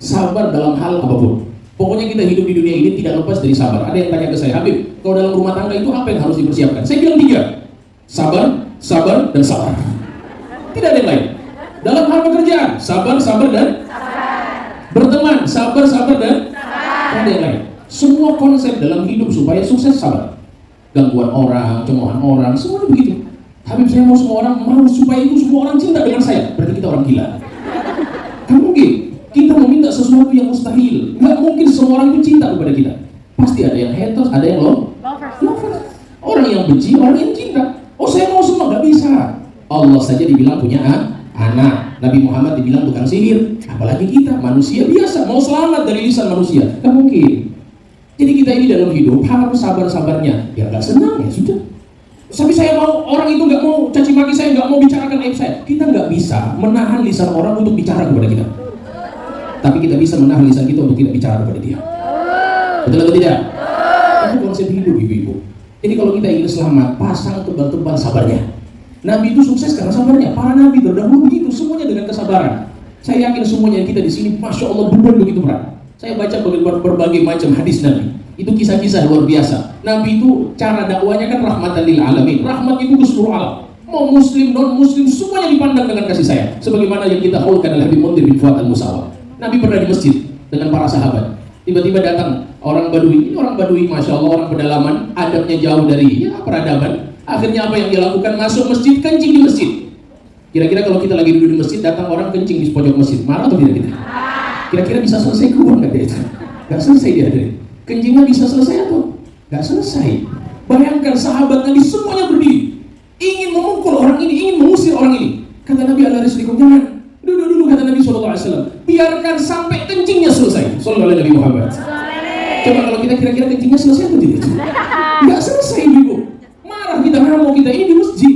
Sabar dalam hal apapun. Pokoknya kita hidup di dunia ini tidak lepas dari sabar. Ada yang tanya ke saya, Habib, kalau dalam rumah tangga itu apa yang harus dipersiapkan? Saya bilang 3. Sabar, sabar, dan sabar. Tidak ada yang lain. Dalam hal pekerjaan, sabar, sabar, dan berteman, sabar, sabar, dan tidak ada yang lain. Semua konsep dalam hidup supaya sukses sabar. Gangguan orang, cemoohan orang, semuanya begitu. Habib, saya mau semua orang mau supaya itu semua orang cinta dengan saya. Berarti kita orang gila. Kan mungkin kita meminta sesuatu yang mustahil. Nggak mungkin semua orang itu cinta kepada kita. Pasti ada yang haters, ada yang lovers. Orang yang benci, orang yang cinta. Oh, saya mau semua, nggak bisa. Allah saja dibilang punya anak. Nabi Muhammad dibilang tukang sihir. Apalagi kita, manusia biasa, mau selamat dari lisan manusia. Nggak mungkin. Jadi kita ini dalam hidup harus sabar-sabarnya. Ya nggak senang, ya sudah. Tapi saya mau, orang itu nggak mau caci maki saya, nggak mau bicarakan aib saya. Kita nggak bisa menahan lisan orang untuk bicara kepada kita. Tapi kita bisa menahan lisan kita untuk tidak bicara kepada dia. Betul atau tidak? Itu konsep hidup ibu-ibu. Jadi kalau kita ingin selamat, pasang tebal-tebal sabarnya. Nabi itu sukses karena sabarnya. Para nabi terdahulu begitu, semuanya dengan kesabaran. Saya yakin semuanya kita di sini, masya Allah, benar begitu berat. Saya baca berbagai macam hadis Nabi. Itu kisah-kisah luar biasa. Nabi itu cara dakwanya kan rahmatan lil alamin. Rahmat itu ke seluruh alam. Mau muslim, non muslim, semuanya dipandang dengan kasih sayang. Sebagaimana yang kita haulkan oleh Habib Mundir bin Fuad al-Musawwar. Nabi pernah di masjid dengan para sahabat. Tiba-tiba datang orang Badui. Ini orang Badui, masya Allah, orang pedalaman, adabnya jauh dari peradaban. Akhirnya apa yang dia lakukan? Masuk masjid, kencing di masjid. Kira-kira kalau kita lagi duduk di masjid, datang orang kencing di pojok masjid, marah atau tidak kita? Kira-kira bisa selesai keluar nggak dia itu? Nggak selesai dia dari. Kencingnya bisa selesai atau nggak selesai? Bayangkan sahabat Nabi semuanya berdiri, ingin memukul orang ini, ingin mengusir orang ini. Kata Nabi ala rislikum, jangan. Duduk dulu, kata Nabi SAW. Biarkan sampai kencingnya selesai. Sallallahu alaihi Nabi Muhammad. Coba kalau kita kira-kira kencingnya selesai atau tidak? Nggak selesai, ibu. Marah kita, ngamuk kita, ini di masjid.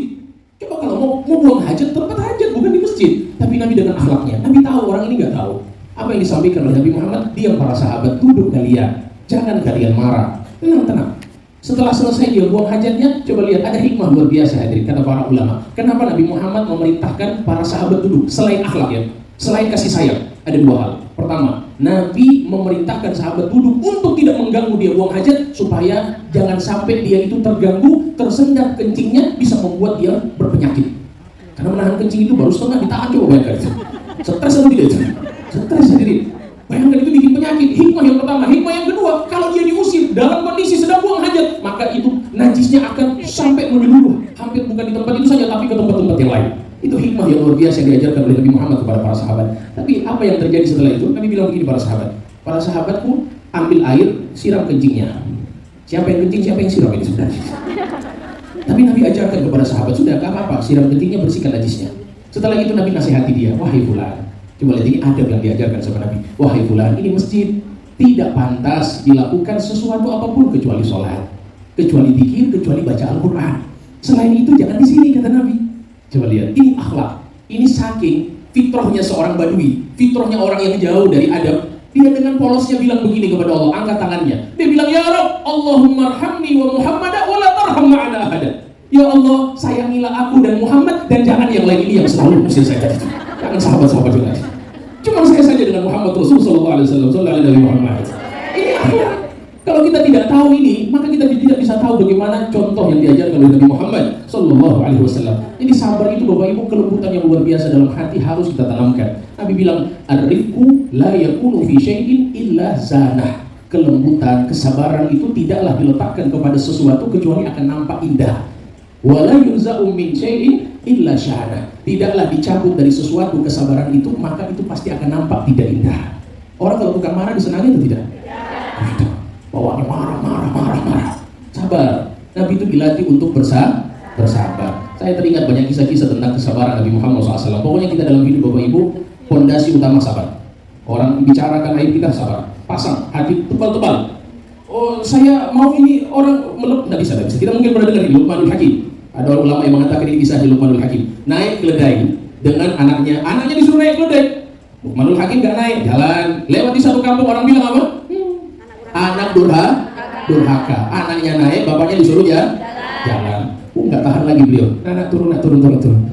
Coba kalau mau buang hajat, tempat hajat bukan di masjid. Tapi Nabi dengan akhlaknya, Nabi tahu orang ini nggak tahu. Apa yang disampaikan oleh Nabi Muhammad? Diam para sahabat, duduk kalian. Jangan kalian marah. Tenang. Setelah selesai dia buang hajatnya, coba lihat ada hikmah luar biasa hadirin kata para ulama. Kenapa Nabi Muhammad memerintahkan para sahabat duduk? Selain akhlak ya, selain kasih sayang, ada dua hal. Pertama, Nabi memerintahkan sahabat duduk untuk tidak mengganggu dia buang hajat, supaya jangan sampai dia itu terganggu, tersendat kencingnya, bisa membuat dia berpenyakit. Karena menahan kencing itu baru setengah ditahan, coba bayangkan itu. Stres atau tidak itu? Stres hadirin. Bayangkan itu bikin penyakit. Hikmah yang pertama. Hikmah yang kedua, kalau dia diusir dalam kondisi sedang buang hajat, maka itu najisnya akan sampai menyeluruh. Hampir bukan di tempat itu saja, tapi ke tempat-tempat yang lain. Itu hikmah yang luar biasa yang diajarkan oleh Nabi Muhammad kepada para sahabat. Tapi apa yang terjadi setelah itu? Nabi bilang begini para sahabat. Para sahabatku ambil air, siram kencingnya. Siapa yang kencing, siapa yang siram ini sebenarnya. Tapi Nabi ajarkan kepada sahabat, sudah gak apa-apa, siram kencingnya, bersihkan najisnya. Setelah itu Nabi nasihati dia, wahai fulan. Coba lihat ini adab yang diajarkan sama Nabi. Wahai fulan, ini masjid tidak pantas dilakukan sesuatu apapun kecuali sholat, kecuali zikir, kecuali baca Al-Quran. Selain itu jangan di sini, kata Nabi. Coba lihat, ini akhlak. Ini saking fitrahnya seorang badui, fitrahnya orang yang jauh dari adab. Dia dengan polosnya bilang begini kepada Allah, angkat tangannya. Dia bilang, ya Rabb, Allahumma arhamni wa Muhammada wa la tarham ma'ana ahada. Ya Allah, sayangilah aku dan Muhammad, dan jangan yang lain ini yang selalu mesti saya tadi. Jangan sahabat-sahabat juga. Cuma saya saja dengan Muhammad Rasulullah SAW. Ini akhlak. Kalau kita tidak tahu ini, maka kita tidak bisa tahu bagaimana contoh yang diajarkan oleh Nabi Muhammad SAW. Jadi sabar itu Bapak Ibu kelembutan yang luar biasa dalam hati harus kita tanamkan. Nabi bilang, ar-rifqu la yakunu fi syai'in illa zanah. Kelembutan, kesabaran itu tidaklah diletakkan kepada sesuatu kecuali akan nampak indah. Wala yunza'u min syai'in illa syahana. Tidaklah dicabut dari sesuatu kesabaran itu, maka itu pasti akan nampak tidak indah. Orang kalau bukan marah disenangi atau tidak? Tidak. Bawaannya marah. Sabar. Nabi itu dilatih untuk bersabar. Saya teringat banyak kisah-kisah tentang kesabaran Nabi Muhammad SAW. Pokoknya kita dalam hidup Bapak Ibu, fondasi utama sabar. Orang bicarakan aib kita sabar. Pasang hati tebal-tebal. Oh, saya mau ini orang tidak bisa. Kita mungkin pernah dengar Luqmanul Hakim. Ada ulama yang mengatakan ini kisah di Luqmanul Hakim. Naik keledai dengan anaknya disuruh naik keledai. Luqmanul Hakim nggak naik, jalan. Lewat di satu kampung, orang bilang apa? Anak durhaka. Anaknya naik, bapaknya disuruh jalan. Nggak tahan lagi beliau. Anak turun.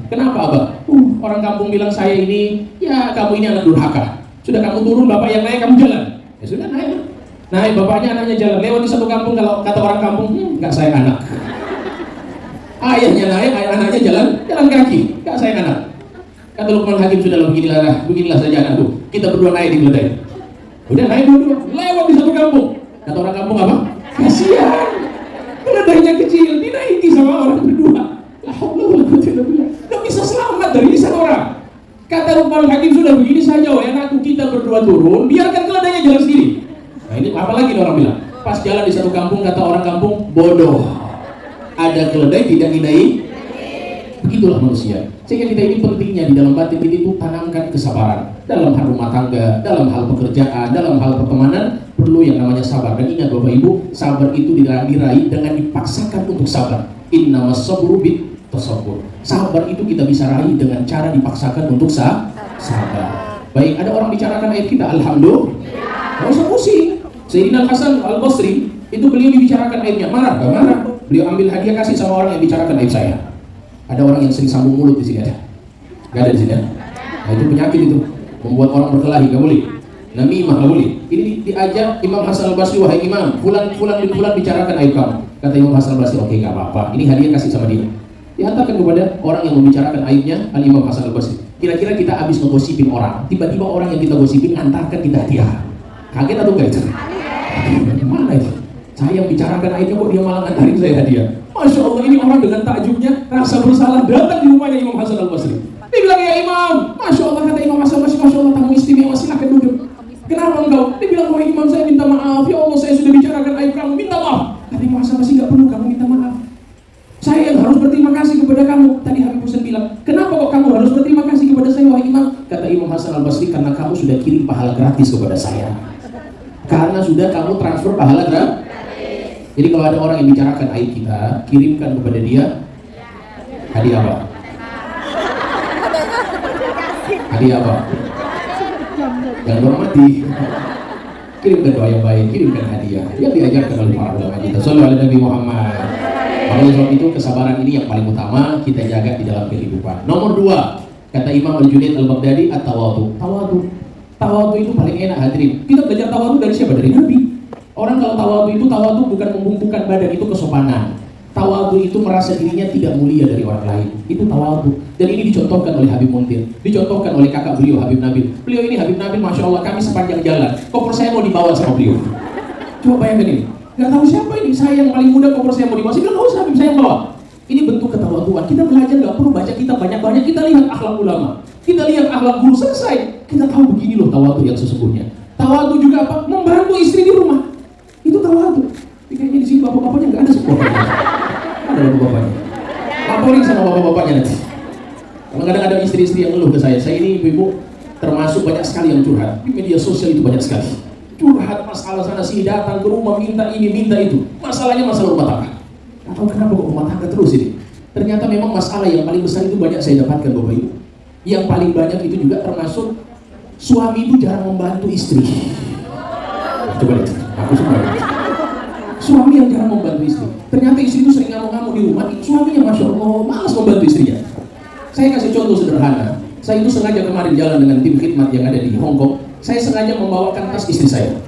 Kenapa abah? Orang kampung bilang saya ini, ya kamu ini anak durhaka. Sudah kamu turun, bapak yang naik, kamu jalan. Ya sudah naik. Naik, bapaknya, anaknya jalan. Lewat di satu kampung, kalau kata orang kampung, nggak saya anak. Ayahnya naik, anaknya jalan kaki, nggak saya anak. Kata Luqman Hakim, sudah beginilah saja anakku. Kita berdua naik di keledai. Udah naik dua-dua, lewat di satu kampung. Kata orang kampung apa? Kasihan, keledainya kecil, dinaiki sama orang berdua. La haula wala quwwata illa billah. Nggak bisa selamat dari lisan orang. Kata Luqman Hakim, sudah begini saja, anakku, kita berdua turun, biarkan keledainya jalan sendiri. Nah ini apalagi orang bilang, pas jalan di satu kampung, kata orang kampung, bodoh. Ada keledai tidak dinai. Begitulah manusia. Sehingga kita ini pentingnya di dalam batin kita itu tanamkan kesabaran dalam hal rumah tangga, dalam hal pekerjaan, dalam hal pertemanan, perlu yang namanya sabar. Dan ingat Bapak Ibu, sabar itu diraih dengan dipaksakan untuk sabar. Innamas sabru bit tasabbur. Sabar itu kita bisa raih dengan cara dipaksakan untuk sabar. Baik, ada orang bicarakan ayat kita, alhamdulillah. Nggak usah pusing. Sayyidina Hasan Al-Basri itu beliau dibicarakan ayatnya, marah, gak marah. Beliau ambil hadiah kasih sama orang yang bicarakan aib saya. Ada orang yang sering sambung mulut di sini ada? Gak ada di sini ya? Nah, itu penyakit itu, membuat orang berkelahi, gak boleh. Namimah gak boleh. Ini diajak Imam Hasan Al-Basri, wahai Imam, fulan bin fulan bicarakan aib kamu. Kata Imam Hasan Al-Basri, oke, gak apa-apa. Ini hadiah kasih sama dia. Dihantarkan kepada orang yang membicarakan aibnya Al-Imam Hasan Al-Basri. Kira-kira kita habis ngegosipin orang, tiba-tiba orang yang kita gosipin antarkan kita hadiah. Kaget atau enggak itu? Gimana itu? Saya yang bicarakan aibnya kok dia malah ngantarin saya hadiah. Masya Allah, ini orang dengan takjubnya rasa bersalah datang di rumahnya Imam Hasan Al-Basri. Dia bilang, ya Imam, Masya Allah, kata Imam Hasan Al-Basri, Masya Allah, tamu istimewa, silakan duduk. Kenapa engkau? Dia bilang, wahai Imam, saya minta maaf. Ya Allah, saya sudah bicarakan aib kamu, minta maaf. Kata Imam Hasan Al-Basri, gak perlu kamu minta maaf. Saya yang harus berterima kasih kepada kamu. Tadi Habib Husain bilang, kenapa kok kamu harus berterima kasih kepada saya, wahai Imam? Kata Imam Hasan Al-Basri, karena kamu sudah kirim pahala gratis kepada saya. Karena sudah kamu transfer pahala gratis. Jadi kalau ada orang yang bicarakan aib kita, kirimkan kepada dia hadiah apa? Hadiah apa? Jangan hormati. Kirimkan doa yang baik, kirimkan hadiah. Yang diajarkan oleh para ulama kita. Sallallahu alaihi Nabi Muhammad. Oleh sebab itu kesabaran ini yang paling utama kita jaga di dalam kehidupan. Nomor 2, kata Imam Al-Junaid Al-Baghdadi, at-tawadhu. Tawadhu itu paling enak, hadirin. Kita belajar tawadhu dari siapa? Dari Nabi. Orang kalau tawadhu bukan membungkukkan badan, itu kesopanan. Tawadhu itu merasa dirinya tidak mulia dari orang lain. Itu tawadhu. Dan ini dicontohkan oleh Habib Muntir, dicontohkan oleh kakak beliau Habib Nabil. Beliau ini Habib Nabil, Masya Allah, kami sepanjang jalan koper saya mau dibawa sama beliau. Coba bayangkan ini. Gak tahu siapa ini, saya yang paling muda koper saya mau dibawa. Saya bilang, oh Habib, saya yang bawa. Ini bentuk ketawadhuan. Kita belajar gak perlu baca kitab banyak-banyak. Kita lihat akhlak ulama, kita lihat akhlak guru, selesai. Kita tahu begini loh tawadhu yang sesungguhnya. Tawadhu juga apa? Membantu istri di rumah. Itu tawadhu. Kayaknya di sini bapak-bapaknya nggak ada semua. Ada bapak-bapaknya. Laporin sama bapak-bapaknya nanti. Kadang-kadang ada istri-istri yang ngeluh ke saya ini ibu termasuk banyak sekali yang curhat. Di media sosial itu banyak sekali. Curhat masalah sana sini, datang ke rumah minta ini minta itu. Masalahnya masalah rumah tangga. Nggak tahu kenapa kok rumah tangga terus ini. Ternyata memang masalah yang paling besar itu banyak saya dapatkan Bapak Ibu. Yang paling banyak itu juga termasuk suami itu jarang membantu istri. Coba lihat, aku semua. Suami yang jarang membantu istri. Ternyata istri itu sering ngamuk-ngamuk di rumah. Suaminya Masya Allah malas membantu istrinya. Saya kasih contoh sederhana. Saya itu sengaja kemarin jalan dengan tim khidmat yang ada di Hong Kong. Saya sengaja membawakan tas istri saya.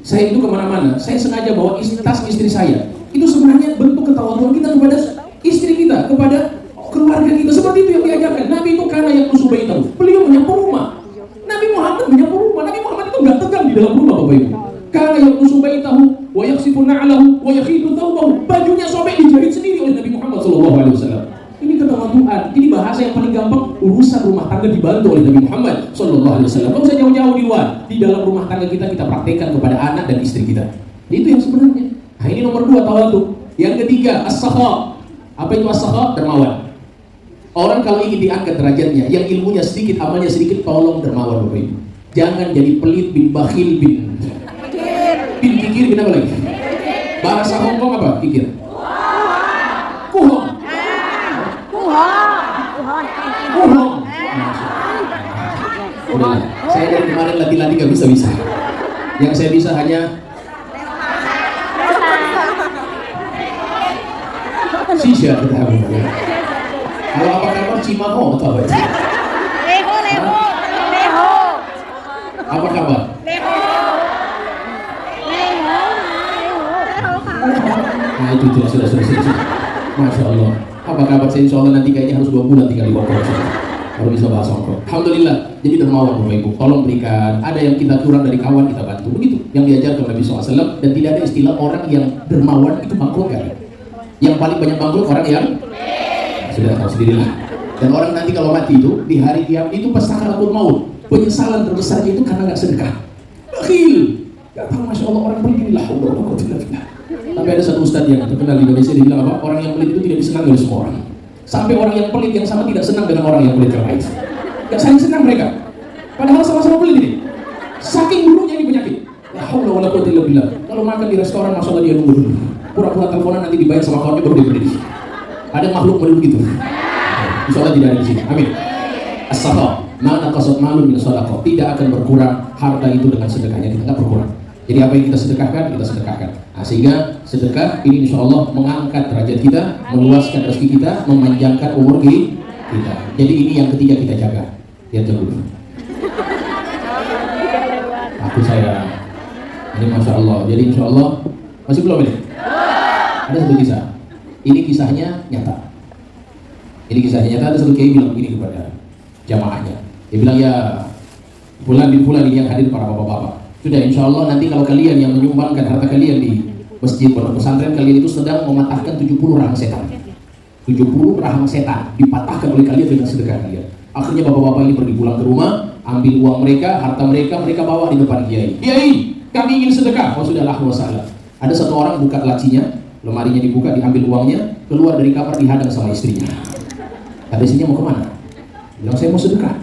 Saya itu kemana-mana. Saya sengaja bawa tas istri saya. Itu sebenarnya bentuk ketawadhuan kita kepada istri kita, kepada keluarga kita. Seperti itu yang diajarkan. Nabi itu karena yang musubai tahu. Beliau menyapu rumah. Nabi Muhammad menyapu rumah. Nabi Muhammad itu nggak tegang di dalam rumah Bapak Ibu. Karena yang musubai tahu, wa yaksifu na'lahu, wa yakhidu thawbahu. Bajunya sobek dijahit sendiri oleh Nabi Muhammad SAW. Ini ketawadhuan. Ini bahasa yang paling gampang. Urusan rumah tangga dibantu oleh Nabi Muhammad SAW. Kalau usah jauh-jauh di luar, di dalam rumah tangga kita praktekkan kepada anak dan istri kita. Itu yang sebenarnya. Nah ini nomor 2 tawadhu. Yang ketiga as-sakha. Apa itu as-sakha? Dermawan. Orang kalau ingin diangkat derajatnya, yang ilmunya sedikit, amalnya sedikit, tolong dermawan Bapak Ibu. Jangan jadi pelit bin bakhil bin kikir bin apa lagi? Bahasa Hong Kong apa? Kikir. Kuhong. Udah, saya dari kemarin latih-latih gak bisa. Yang saya bisa hanya sisya kita habis. Kalau apa kabar Cimaho atau apa itu? Leho. Apa kabar? Leho. Nah itu sudah. Masya Allah. Apa kabar saya? Insya Allah nanti kayaknya harus 2 bulan tinggal di Hong Kong. Baru bisa bahas Hong Kong. Alhamdulillah. Jadi dermawan Bapak Ibu. Tolong berikan. Ada yang kita kurang dari kawan kita bantu. Begitu. Yang diajarkan Nabi SAW. Dan tidak ada istilah orang yang dermawan itu bangkrut kan? Yang paling banyak bangkrut orang yang sudah tahu sendirilah. Dan orang nanti kalau mati itu di hari kiamat itu pas sakaratul maut, penyesalan terbesarnya itu karena nggak sedekah. Bakhil. Gak tahu Masya Allah orang pelit inilah. Tapi ada satu ustadz yang terkenal di Indonesia, dia bilang apa? Orang yang pelit itu tidak disenangi oleh semua orang. Sampai orang yang pelit yang sama tidak senang dengan orang yang pelit yang lain. Gak saling senang mereka. Padahal sama-sama pelit ini. Saking buruknya ini penyakit. La haula wala quwwata illa billah. Kalau makan di restoran, Masya Allah dia nunggu dulu. Pura-pura teleponan nanti dibayar sama kawannya baru dia berdiri. Ada makhluk model begitu. Insya Allah tidak ada di sini. Amin. As-sakha, mana qasad malun min shadaqah. Tidak akan berkurang harta itu dengan sedekahnya, tidak akan berkurang. Jadi apa yang kita sedekahkan, kita sedekahkan. Nah, sehingga sedekah ini insya Allah mengangkat derajat kita, meluaskan rezeki kita, memanjangkan umur kita. Jadi ini yang ketiga kita jaga. Lihat dulu. Aku saya. Ini Masya Allah. Jadi insya Allah masih belum ini? Ada satu kisah. Ini kisahnya nyata. Ini kisahnya nyata. Ada satu kiai bilang begini kepada jamaahnya. Dia bilang, ya bulan bin bulan ini yang hadir para bapak-bapak. Sudah insya Allah nanti kalau kalian yang menyumbangkan harta kalian di masjid pondok pesantren, kalian itu sedang mematahkan 70 rahang setan. 70 rahang setan dipatahkan oleh kalian dengan sedekah kalian. Akhirnya bapak-bapak ini pergi pulang ke rumah, ambil uang mereka, harta mereka, mereka bawa di depan kiai. Kiai, kami ingin sedekah. Oh sudahlah, wassalam. Ada satu orang buka lacinya, lemarinya dibuka, diambil uangnya, keluar dari kamar dihadang sama istrinya. Kata istrinya, mau kemana? Bilang, saya mau sedekah.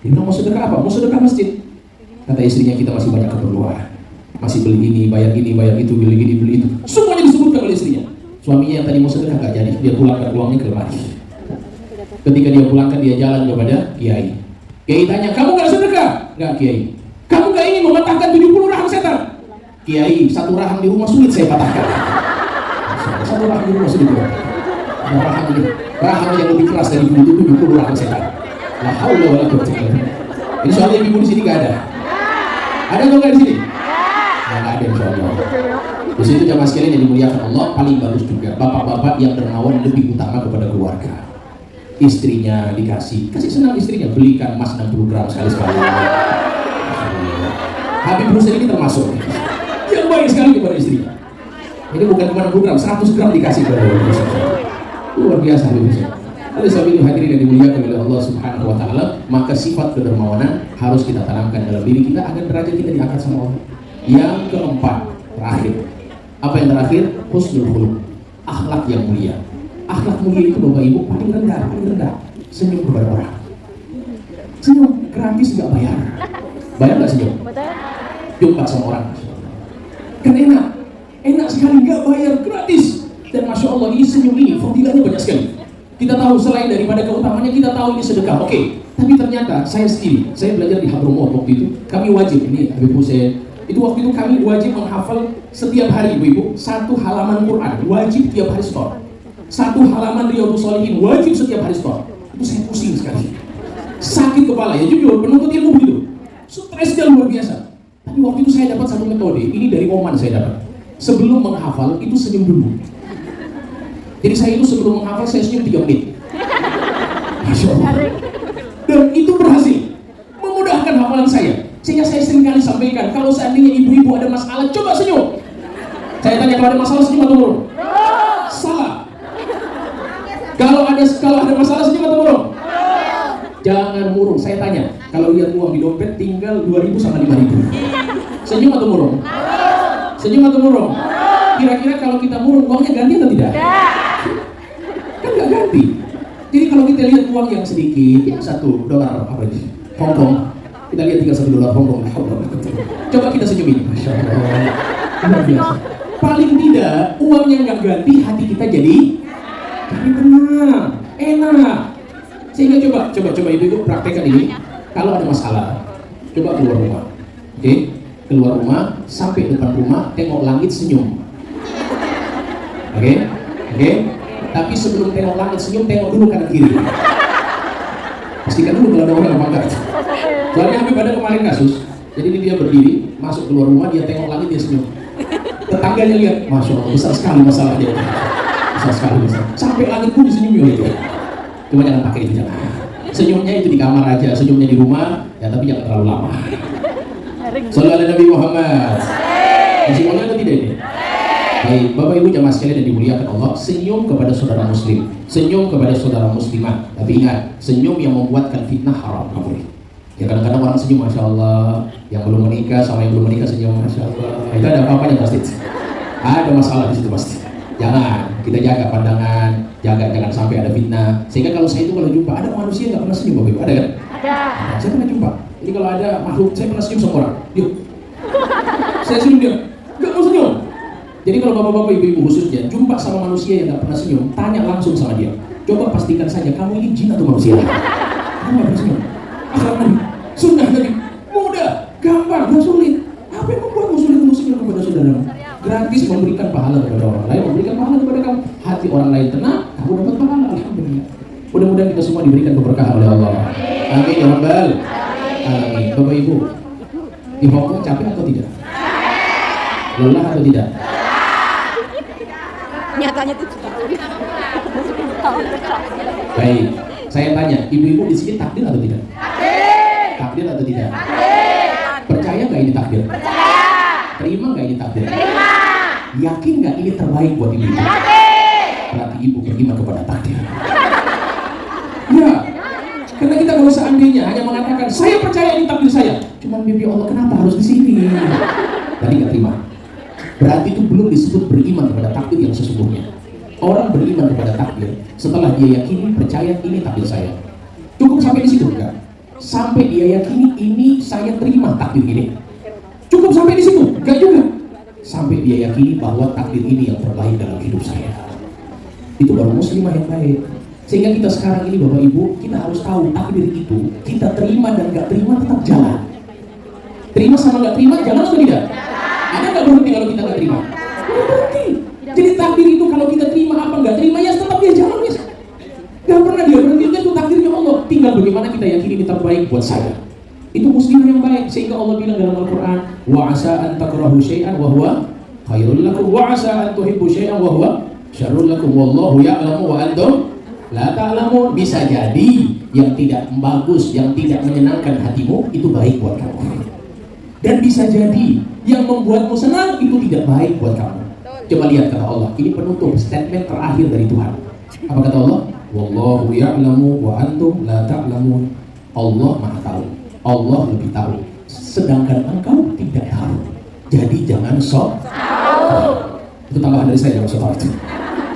Dia bilang, mau sedekah apa? Mau sedekah masjid. Kata istrinya, kita masih banyak keperluan, masih beli ini, bayar itu, beli ini, beli itu. Semuanya disebutkan oleh istrinya. Suaminya yang tadi mau sedekah gak jadi, dia pulangkan uangnya ke lemari. Ketika dia pulangkan, dia jalan kepada kiai. Kiai tanya, kamu gak sedekah? Gak kiai. Kamu gak ingin mematahkan 70 rahang setan? Kiai, satu rahang di rumah sulit saya patahkan. Satu rahang di rumah sulit. Rahang yang lebih keras dari itu 70 rahang setan. La haula wala quwwata illa billah. Insya Allah ibu di sini gak ada. Ada atau nggak di sini? Nggak ada insya Allah. Di situ jamaah sekalian yang dimuliakan Allah, paling bagus juga bapak-bapak yang dermawan lebih utama kepada keluarga. Istrinya dikasih, kasih senang istrinya, belikan emas 60 gram sekali-sekali. Habib Hussein ini termasuk yang baik sekali kepada istrinya. Ini bukan cuma 60 gram, 100 gram dikasih kepada Habib Hussein. Luar biasa Habib Hussein. Oleh sebab itu hadirin yang dimuliakan oleh Allah Subhanahu wa taala, maka sifat kedermawanan harus kita tanamkan dalam diri kita agar derajat kita diangkat sama Allah. Yang keempat, terakhir. Apa yang terakhir? Husnul khuluq. Akhlak yang mulia. Akhlak mulia itu Bapak Ibu paling rendah. Senyum kepada orang. Senyum gratis enggak bayar. Bayar enggak senyum? Jumpa sama orang. Kan enak sekali enggak bayar, gratis. Dan Masya Allah ini senyum ini fadilahnya banyak sekali. Kita tahu selain daripada keutamaannya, kita tahu ini sedekah. Oke. Tapi ternyata saya sendiri, saya belajar di Hadramaut waktu itu, kami wajib, ini Habib Hussein, itu waktu itu kami wajib menghafal setiap hari Ibu-Ibu, 1 halaman Quran, wajib tiap hari setor. 1 halaman Riyadhus Shalihin, wajib setiap hari setor. Itu saya pusing sekali. Sakit kepala, ya jujur, penuntut ilmu begitu. Stresnya luar biasa. Tapi waktu itu saya dapat satu metode, ini dari Oman saya dapat. Sebelum menghafal, itu senyum dulu. Jadi saya itu sebelum menghafal saya senyum 3 menit. Masya Allah. Dan itu berhasil memudahkan hafalan saya. Sehingga saya sering kali sampaikan, kalau seandainya ibu-ibu ada masalah, coba senyum. Saya tanya, kalau ada masalah senyum atau murung? Salah. Kalau ada masalah senyum atau murung? Jangan murung. Saya tanya, kalau lihat uang di dompet tinggal 2.000 sama 5.000. Senyum atau murung? Senyum atau murung? Kira-kira kalau kita murung, uangnya ganti atau tidak? Kan nggak ganti. Jadi kalau kita lihat uang yang sedikit, yang $1 apa ini? Hongkong, kita lihat tinggal $1 Hongkong. Coba kita senyumin. Masya Allah. Luar biasa. Paling tidak uangnya nggak ganti, hati kita jadi tenang, enak. Sehingga coba ibu praktekkan ini. Kalau ada masalah, coba keluar rumah. Oke? Keluar rumah, sampai depan rumah, tengok langit, senyum. Oke? Tapi sebelum tengok langit senyum, tengok dulu kanan kiri. Pastikan dulu kalau ada orang yang bangga. Soalnya Habib ada kemarin kasus, jadi dia berdiri, masuk keluar rumah, dia tengok langit, dia senyum. Tetangganya lihat, Masya Allah, besar sekali masalahnya. Besar sekali. Sampai langit pun disenyumi oleh dia. Cuma jangan pakai itu, jangan. Senyumnya itu di kamar aja, senyumnya di rumah, ya tapi jangan terlalu lama. Sallallahu alaihi Nabi Muhammad. Masih boleh atau tidak ini? Baik, Bapak Ibu jamaah sekalian yang dimuliakan Allah, senyum kepada saudara muslim, senyum kepada saudara muslimah. Tapi ingat, senyum yang membuatkan fitnah haram, nggak boleh. Ya kadang-kadang orang senyum, Masya Allah, yang belum menikah sama yang belum menikah senyum, Masya Allah. Itu ada apa-apanya pasti. Ada masalah di situ pasti. Jangan, kita jaga pandangan, jangan sampai ada fitnah. Sehingga kalau saya itu kalau jumpa ada manusia nggak pernah senyum, Bapak Ibu, ada kan? Ada. Saya pernah jumpa. Jadi kalau ada makhluk, saya pernah senyum sama orang, dia, saya senyum dia, nggak mau senyum. Jadi kalau bapak-bapak, ibu-ibu khususnya jumpa sama manusia yang nggak pernah senyum, tanya langsung sama dia. Coba pastikan saja kamu ini jin atau manusia. Kamu nggak pernah senyum. Akhlak Nabi, sunnah Nabi, mudah, gampang, nggak sulit. Apa yang membuatmu sulit untuk senyum? gratis memberikan pahala kepada orang lain, memberikan pahala kepada kamu. Hati orang lain tenang, kamu dapat pahala. Alhamdulillah. Mudah-mudahan kita semua diberikan keberkahan oleh Allah. Amin ya rabbal alamin. Bapak Ibu, di Hongkong capek atau tidak? Lelah atau tidak? Nyatanya tuh Baik, saya tanya, ibu-ibu di sini takdir atau tidak? Takdir atau tidak? Percaya nggak ini takdir? Terima nggak ini takdir? Yakin nggak ini terbaik buat ibu? Berarti ibu beriman kepada takdir. Ya, karena kita kalau seandainya hanya mengatakan saya percaya ini takdir saya, cuman mimpi Allah kenapa harus di sini? Tadi nggak terima. Berarti itu belum disebut beriman kepada takdir yang sesungguhnya. Orang beriman kepada takdir setelah dia yakini, percaya ini takdir saya. Cukup sampai di situ enggak? Sampai dia yakini ini saya terima takdir ini. Cukup sampai di situ? Enggak juga. Sampai dia yakini bahwa takdir ini yang terbaik dalam hidup saya. Itu baru muslimah yang baik. Sehingga kita sekarang ini Bapak Ibu, kita harus tahu takdir itu kita terima dan enggak terima tetap jalan. Terima sama enggak terima jalan atau tidak? Ada nggak berhenti kalau kita nggak terima? Berhenti. Jadi takdir itu kalau kita terima apa nggak terima ya tetap dia jalan ya. Gak pernah dia berhenti, itu takdirnya Allah. Tinggal bagaimana kita yakini ini terbaik buat saya. Itu muslim yang baik. Sehingga Allah bilang dalam Al-Quran, wa asa an takrahu syai'an wa huwa khairul lakum wa asa an tuhibbu syai'an wa huwa syarrul lakum wallahu ya'lamu wa antum la ta'lamun. Bisa jadi yang tidak bagus, yang tidak menyenangkan hatimu itu baik buat kamu. Dan bisa jadi yang membuatmu senang itu tidak baik buat kamu. Coba lihat kata Allah, ini penutup statement terakhir dari Tuhan. Apa kata Allah? Wallahu ya'lamu wa antum la ta'lamun. Allah Maha tahu, Allah lebih tahu, sedangkan engkau tidak tahu. Jadi jangan sok tahu. Itu tambahan dari saya, jangan sok tahu itu.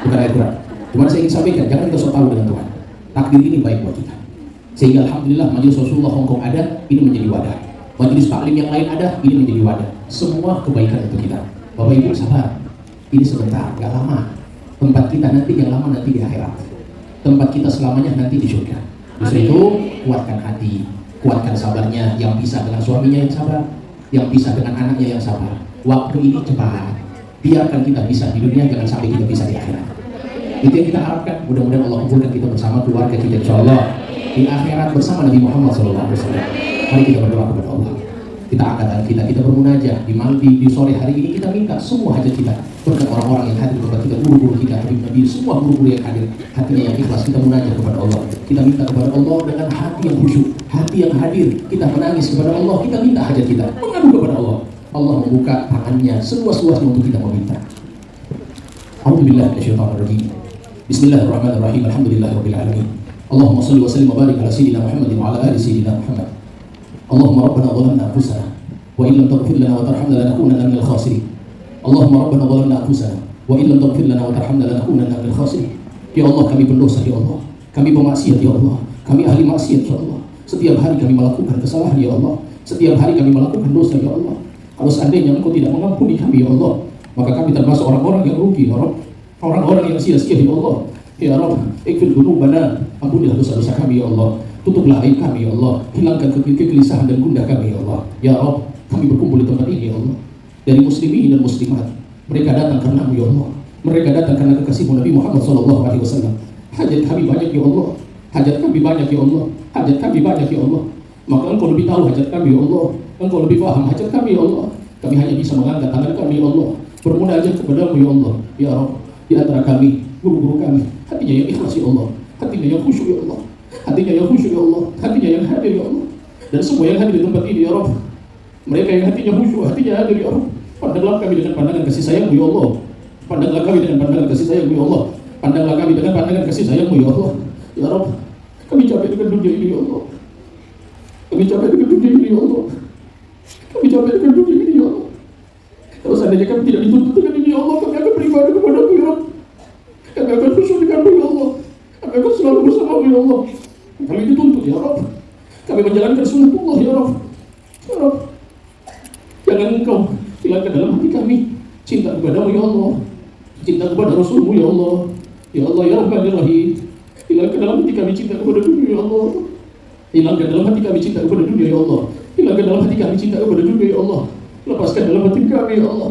Bukan ayat Quran. Cuma saya ingin sampaikan, jangan kita sok tahu dengan Tuhan. Takdir ini baik buat kita. Sehingga alhamdulillah majelis Rasulullah Hongkong ada, ini menjadi wadah. Majelis taklim yang lain ada, ini menjadi wadah. Semua kebaikan untuk kita. Bapak Ibu sabar, ini sebentar, gak lama. Tempat kita nanti yang lama nanti di akhirat. Tempat kita selamanya nanti di surga. Justru itu kuatkan hati, kuatkan sabarnya. Yang bisa dengan suaminya yang sabar, yang bisa dengan anaknya yang sabar. Waktu ini cepat. Biarkan kita bisa di dunia, jangan sampai kita bisa di akhirat. Itu yang kita harapkan. Mudah-mudahan Allah kumpulkan kita bersama keluarga kita insyaallah di akhirat bersama Nabi Muhammad SAW. Mari kita berdoa kepada Allah. Kita angkat tangan kita bermunajah di sore hari ini, kita minta semua hajat kita. Berkat orang-orang yang hadir kepada kita, guru-guru kita, Nabi, semua guru-guru yang hadir, hatinya yang ikhlas, kita munajah kepada Allah. Kita minta kepada Allah dengan hati yang khusyuk, hati yang hadir. Kita menangis kepada Allah, kita minta hajat kita, mengadu kepada Allah. Allah membuka tangannya seluas-luasnya untuk kita meminta. A'udzubillahi minasyaitonir rajim. Bismillahirrahmanirrahim. Alhamdulillahirabbil alamin. Allahumma shalli wa sallim wa barik ala sayyidina Muhammadin wa ala ali sayyidina Muhammad. Allahumma rabbana zalamna anfusana wa in lam taghfir lana wa tarhamna lanakunanna minal khasirin. Allahumma rabbana zalamna anfusana wa in lam taghfir lana wa tarhamna lanakunanna minal khasirin. Ya Allah, kami pendosa ya Allah. Kami pemaksiat ya Allah. Kami ahli maksiat ya Allah. Setiap hari kami melakukan kesalahan ya Allah. Setiap hari kami melakukan dosa ya Allah. Kalau seandainya Engkau tidak mengampuni kami ya Allah, maka kami termasuk orang-orang yang rugi ya Allah. Orang-orang yang sia-sia ya Allah. Ya Rabb, ighfir dzunubana, ampunilah dosa-dosa kami ya Allah. Tutuplah aib kami ya Allah. Hilangkan kegelisahan dan gundah kami ya Allah. Ya Rabb, kami berkumpul di tempat ini ya Allah. Dari muslimin dan muslimat, mereka datang karena ya Allah. Mereka datang karena kekasih Nabi Muhammad SAW. Hajat kami banyak ya Allah. Hajat kami banyak ya Allah. Hajat kami banyak ya Allah. Maka Engkau lebih tahu hajat kami ya Allah. Engkau lebih paham hajat kami ya Allah. Kami hanya bisa mengangkat tangan kami ya Allah, bermunajat kepadamu ya Allah. Ya Rabb, di antara kami, guru-guru kami, hatinya yang ikhlas ya Allah, hatinya yang khusyuk ya Allah, hatinya yang khusyuk ya Allah, hatinya yang hadir ya Allah. Dan semua yang hadir di tempat ini ya Rabb, mereka yang hatinya khusyuk, hatinya hadir ya Rabb, pandanglah kami dengan pandangan kasih sayangmu ya Allah. Pandanglah kami dengan pandangan kasih sayangmu ya Allah. Pandanglah kami dengan pandangan kasih sayangmu ya Allah. Ya Rabb, kami capek dengan dunia ini ya Allah. Kami capek dengan dunia ini ya Allah. Kami capek dengan dunia ini ya Allah. Kalau seandainya kami tidak dituntut dengan ini ya Allah, kami akan beribadah kepadamu ya Rabb. Kami akan khusyuk denganmu ya Allah. Kami akan selalu bersamamu ya Allah. Kami dituntut ya Rabb. Kami menjalankan sunnatullah ya Rabb. Ya Rabb, jangan Engkau hilangkan dalam hati kami cinta kepadamu ya Allah, cinta kepada Rasulmu ya Allah. Ya Allah ya Rahmanir Rahim, hilangkan dalam hati kami cinta kepada dunia ya Allah. Hilangkan dalam hati kami cinta kepada dunia ya Allah. Hilangkan dalam hati kami cinta kepada dunia ya Allah. Lepaskan dalam hati kami ya Allah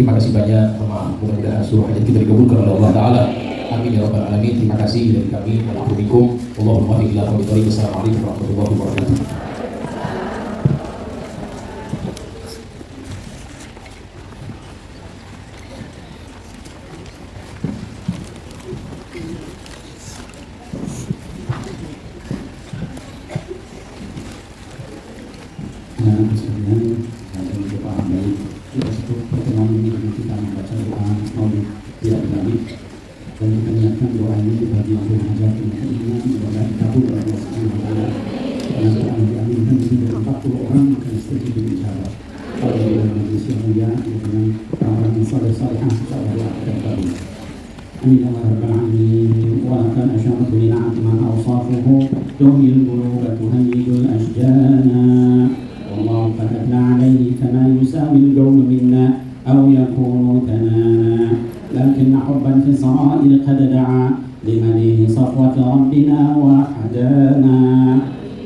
Terima kasih banyak, maaf, mudah-mudahan seluruh hajat kita dikabulkan oleh Allah Ta'ala. Amin ya rabbal alamin. Terima kasih dari kami. Allahumma fi ila rabbil alamin. Assalamualaikum warahmatullahi wabarakatuh. Anak-anak sekalian, ada doa baik. Kita sebut pertemuan ini dengan kita membaca doa maulid tidak Nabi, dan kita niatkan doa ini bagi yang berhajat dan keinginan semoga dikabul oleh Allah Subhanahu wa taala. Karena doa yang diaminkan lebih dari 40 orang maka istajib insyaAllah. Kalau di dalam majlis yang mulia dengan orang-orang yang saleh-salehah insyaallah doa akan dikabul. Amin ya rabbal alamin. Wa laqad asyara bi ni'mati ma awsafuhu tuhil quluba tuhayyidul ashjana. والله كتبنا عليه كما يساوي الجون منا أو يكون ثنانا لكن حبا في السرائر قد دعا لمليه صفوة ربنا وحدانا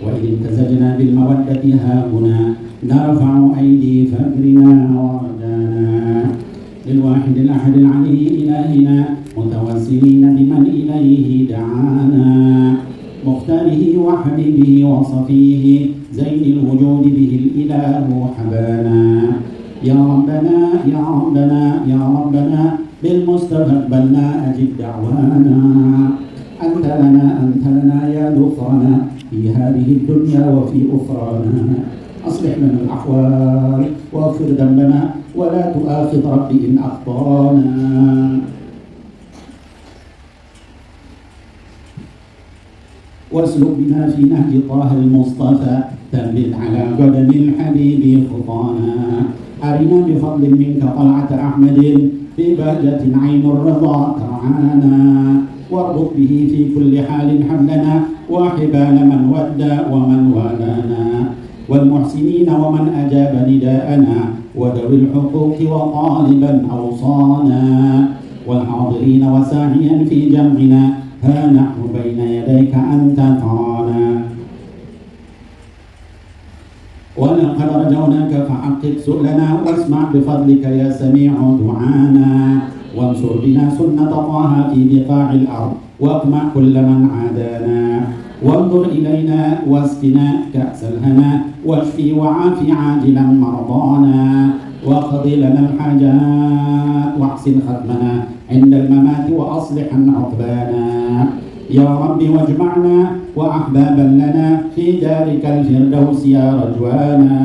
وإن امتزجنا بالمودة هاهنا نرفع أيدي فجرنا وردانا للواحد الأحد العلي إلهنا متوسلين بمن إليه دعانا مختاره وحبيبه وصفيه زين الوجود به الإله حبانا يا ربنا يا ربنا يا ربنا بالمصطفى بلنا أجب دعوانا أنت لنا يا ذخرنا في هذه الدنيا وفي أخرانا أصلح لنا الأحوال واغفر ذنبنا ولا تؤاخذ ربي إن أخطأنا واسلك بنا في نهج طه المصطفى ثبت على قدم الحبيب خطانا أرنا بفضل منك طلعة أحمد في بهجة عين الرضا ترعانا واربط به في كل حال حبلنا وحبال من ودى ومن والانا والمحسنين ومن أجاب نداءنا وذوي الحقوق وطالبا أوصانا والحاضرين وساعيا في جمعنا ها نحن بين يديك أنت ترانا ولقد رجوناك فحقق سؤلنا واسمع بفضلك يا سميع دعانا وانصر بنا سنة طه في بقاع الأرض واقمع كل من عادانا وانظر إلينا واسقنا كأس الهنا واشفي وعافي عاجلا مرضانا واقض لنا الحاجات واحسن ختمنا عند الممات وأصلح عقبانا يا رب واجمعنا وأحبابا لنا في دارك الفردوس يا رجوانا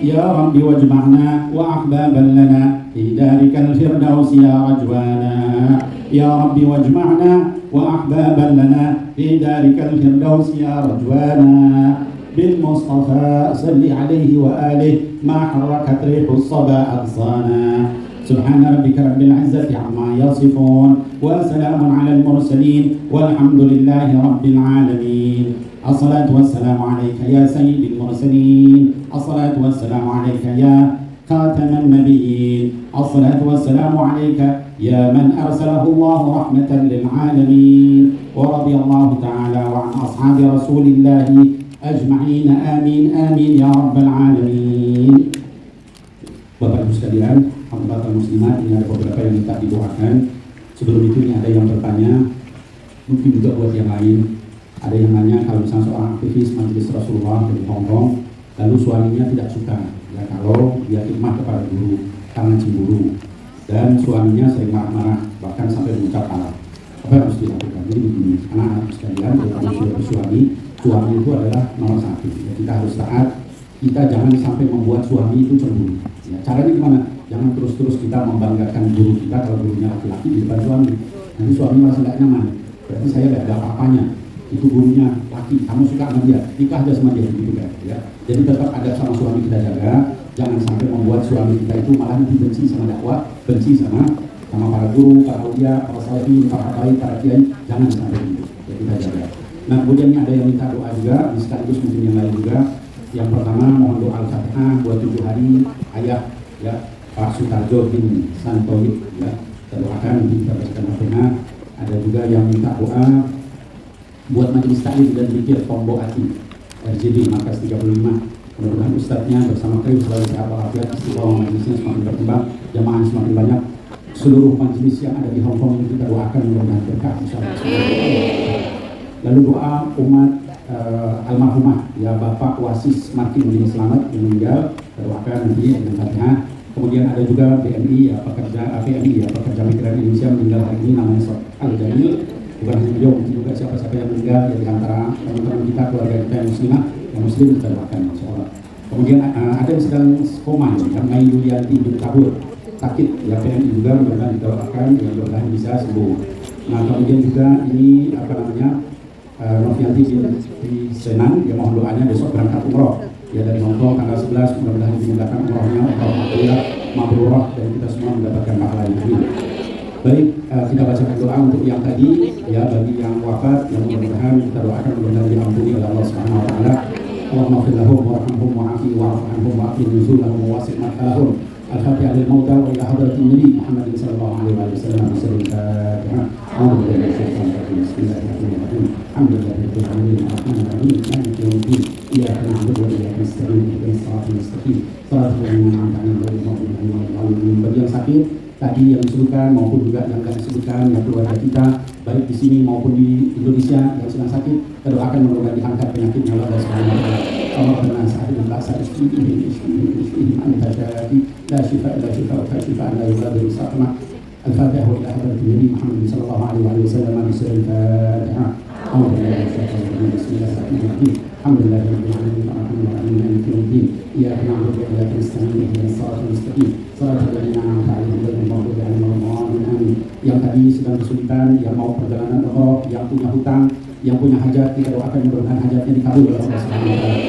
يا رب واجمعنا وأحبابا لنا في دارك الفردوس يا رجوانا يا رب واجمعنا وأحبابا لنا في دارك الفردوس يا رجوانا بالمصطفى صل عليه وآله ما حركت ريح الصبا أغصانا سبحان ربك رب العزة عما يصفون وسلام على المرسلين والحمد لله رب العالمين الصلاة والسلام عليك يا سيد المرسلين الصلاة والسلام عليك يا خاتم النبيين الصلاة والسلام عليك يا من أرسله الله رحمة للعالمين ورضي الله تعالى وعن أصحاب رسول الله أجمعين آمين آمين يا رب العالمين. Bapak Ibu sekalian, hadirat muslimat, ini ada beberapa yang minta didoakan. Sebelum itu ini ada yang bertanya, mungkin juga buat yang lain. Ada yang nanya kalau misalnya seorang aktivis Majelis Rasulullah dari Hongkong, lalu suaminya tidak suka ya kalau dia khidmat kepada guru karena cemburu, dan suaminya sering marah-marah bahkan sampai mengucap Allah. Apa yang harus dilakukan? Jadi begini, anak-anak sekalian, kalau sudah bersuami, suami itu adalah nomor satu. Ya, kita harus taat. Kita jangan sampai membuat suami itu cemburu. Ya, caranya gimana? Jangan terus-terus kita membanggakan guru kita kalau gurunya laki-laki di depan suami. Nanti suami merasa nggak nyaman. Berarti saya nggak ada apa-apanya. Itu gurunya laki, kamu suka sama dia, nikah aja sama dia, gitu kan? Ya. Jadi tetap adab sama suami kita jaga. Jangan sampai membuat suami kita itu malah benci sama dakwah, benci sama para guru, para ulia, para salafi, para habaib, para kiai. Jangan sampai itu. Ya, kita jaga. Nah, kemudian ada yang minta doa juga, sekaligus mungkin yang lain juga. Yang pertama mohon doa Al-Fatihah buat 7 hari ayah ya Pak Sutarjo bin Santoid ya, kita doakan kita bacakan Al-Fatihah. Ada juga yang minta doa buat majelis taklim dan zikir Tombo Ati RJB Markas 35 Mudah-mudahan ustadznya bersama kru selalu sehat walafiat, istiqomah majelisnya semakin berkembang, jamaah semakin banyak, seluruh majelis yang ada di Hong Kong kita doakan mudah-mudahan berkah insyaallah. Lalu doa umat almarhumah ya Bapak Wasis Martin Udin Selamat yang meninggal, kita doakan nanti dengan Fatihah. Kemudian ada juga BMI ya pekerja PMI ya pekerja migran Indonesia meninggal hari ini namanya Sob Al Jamil. Bukan hanya beliau, juga siapa-siapa yang meninggal ya, di antara teman-teman kita, keluarga kita yang muslimah, yang muslim kita doakan insyaallah. Kemudian ada yang sedang koma yang Mai Yulianti bin Kabur sakit ya PMI juga mudah-mudahan didoakan ya mudah-mudahan bisa sembuh. Nah kemudian juga ini apa namanya Novianti di Senan ya mohon doanya besok berangkat umroh ya dari Hong Kong tanggal 11 mudah-mudahan dimudahkan umrohnya umroh mabrurah dan kita semua mendapatkan pahala yang amin. Baik, kita bacakan doa untuk yang tadi ya bagi yang wafat yang mudah-mudahan kita doakan mudah-mudahan diampuni oleh Allah Subhanahu wa taala. Allahumma fir lahum warhamhum wa'afi wa'fu anhum wa'afi nuzulahum wa wasi' madkhalahum. Al-Fatihah lil mauta wa ila hadratin Nabi Muhammad sallallahu alaihi wasallam. Bismillahirrahmanirrahim. Bismillahirrahmanirrahim. Alhamdulillahirabbil alamin. Arrahmanir rahim. Maliki yaumiddin. Iyyaka na'budu wa iyyaka nasta'in. Ihdinas siratal mustaqim. Shiratal ladzina an'amta 'alaihim ghairil maghdubi 'alaihim waladdallin. Bagi yang sakit tadi yang disebutkan maupun juga yang tidak disebutkan yang keluarga kita baik di sini maupun di Indonesia yang sedang sakit, kita doakan mudah-mudahan diangkat penyakitnya oleh Allah Subhanahu wa taala. Allahumma sa'idil ba'sa isfihi anta syafi la shifa illa shifa'uka shifaan la yughadiru saqama. Al-Fatihah wa ila hadratin Nabi Muhammad sallallahu alaihi wasallam. Bismillahirrahmanirrahim. Bismillahirrahmanirrahim. Alhamdulillahirabbil alamin arrahmanir rahim maliki yaumiddin. Iyyaka na'budu wa iyyaka nasta'in. Ihdinas siratal mustaqim. Shiratal ladzina an'amta 'alaihim ghairil maghdubi 'alaihim waladdallin. Yang tadi sedang kesulitan, yang mau perjalanan umroh, yang punya hutang, yang punya hajat, kita doakan mudah-mudahan hajatnya dikabul oleh Allah Subhanahu wa taala.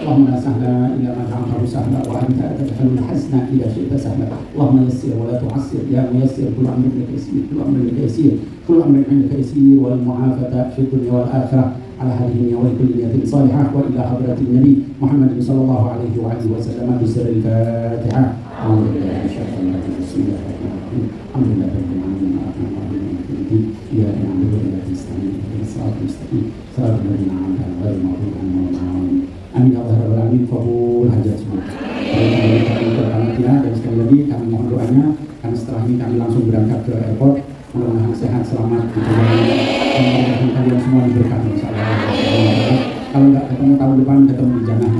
Allahumma la sahla illa ma ja'altahu sahla wa anta taj'alul hazna idza syi'ta sahla. Allahumma yassir wa la tu'assir ya muyassir kullu amrin laka yasir kullu amrin laka yasir kullu amrin 'indaka yasir wal mu'afata fid dunya wal akhirah ala hadhihi wa kulli niyatin salihah wa ila hadratin Nabi Muhammad sallallahu alaihi wa alihi wasallam bi sirril Fatihah. Bismillahirrahmanirrahim. Alhamdulillahirabbil alamin arrahmanir rahim. Iyyaka na'budu wa iyyaka nasta'in. Ihdinas siratal mustaqim. Shiratal ladzina an'amta 'alaihim ghairil maghdubi 'alaihim waladdallin. Amin ya rabbal alamin. Qabul hajat semua. Dan sekali lagi kami mohon doanya karena setelah ini kami langsung berangkat ke airport. Mudah-mudahan sehat selamat di perjalanan dan kalian semua diberkati insyaallah. Kalau nggak ketemu tahun depan ketemu di jannah.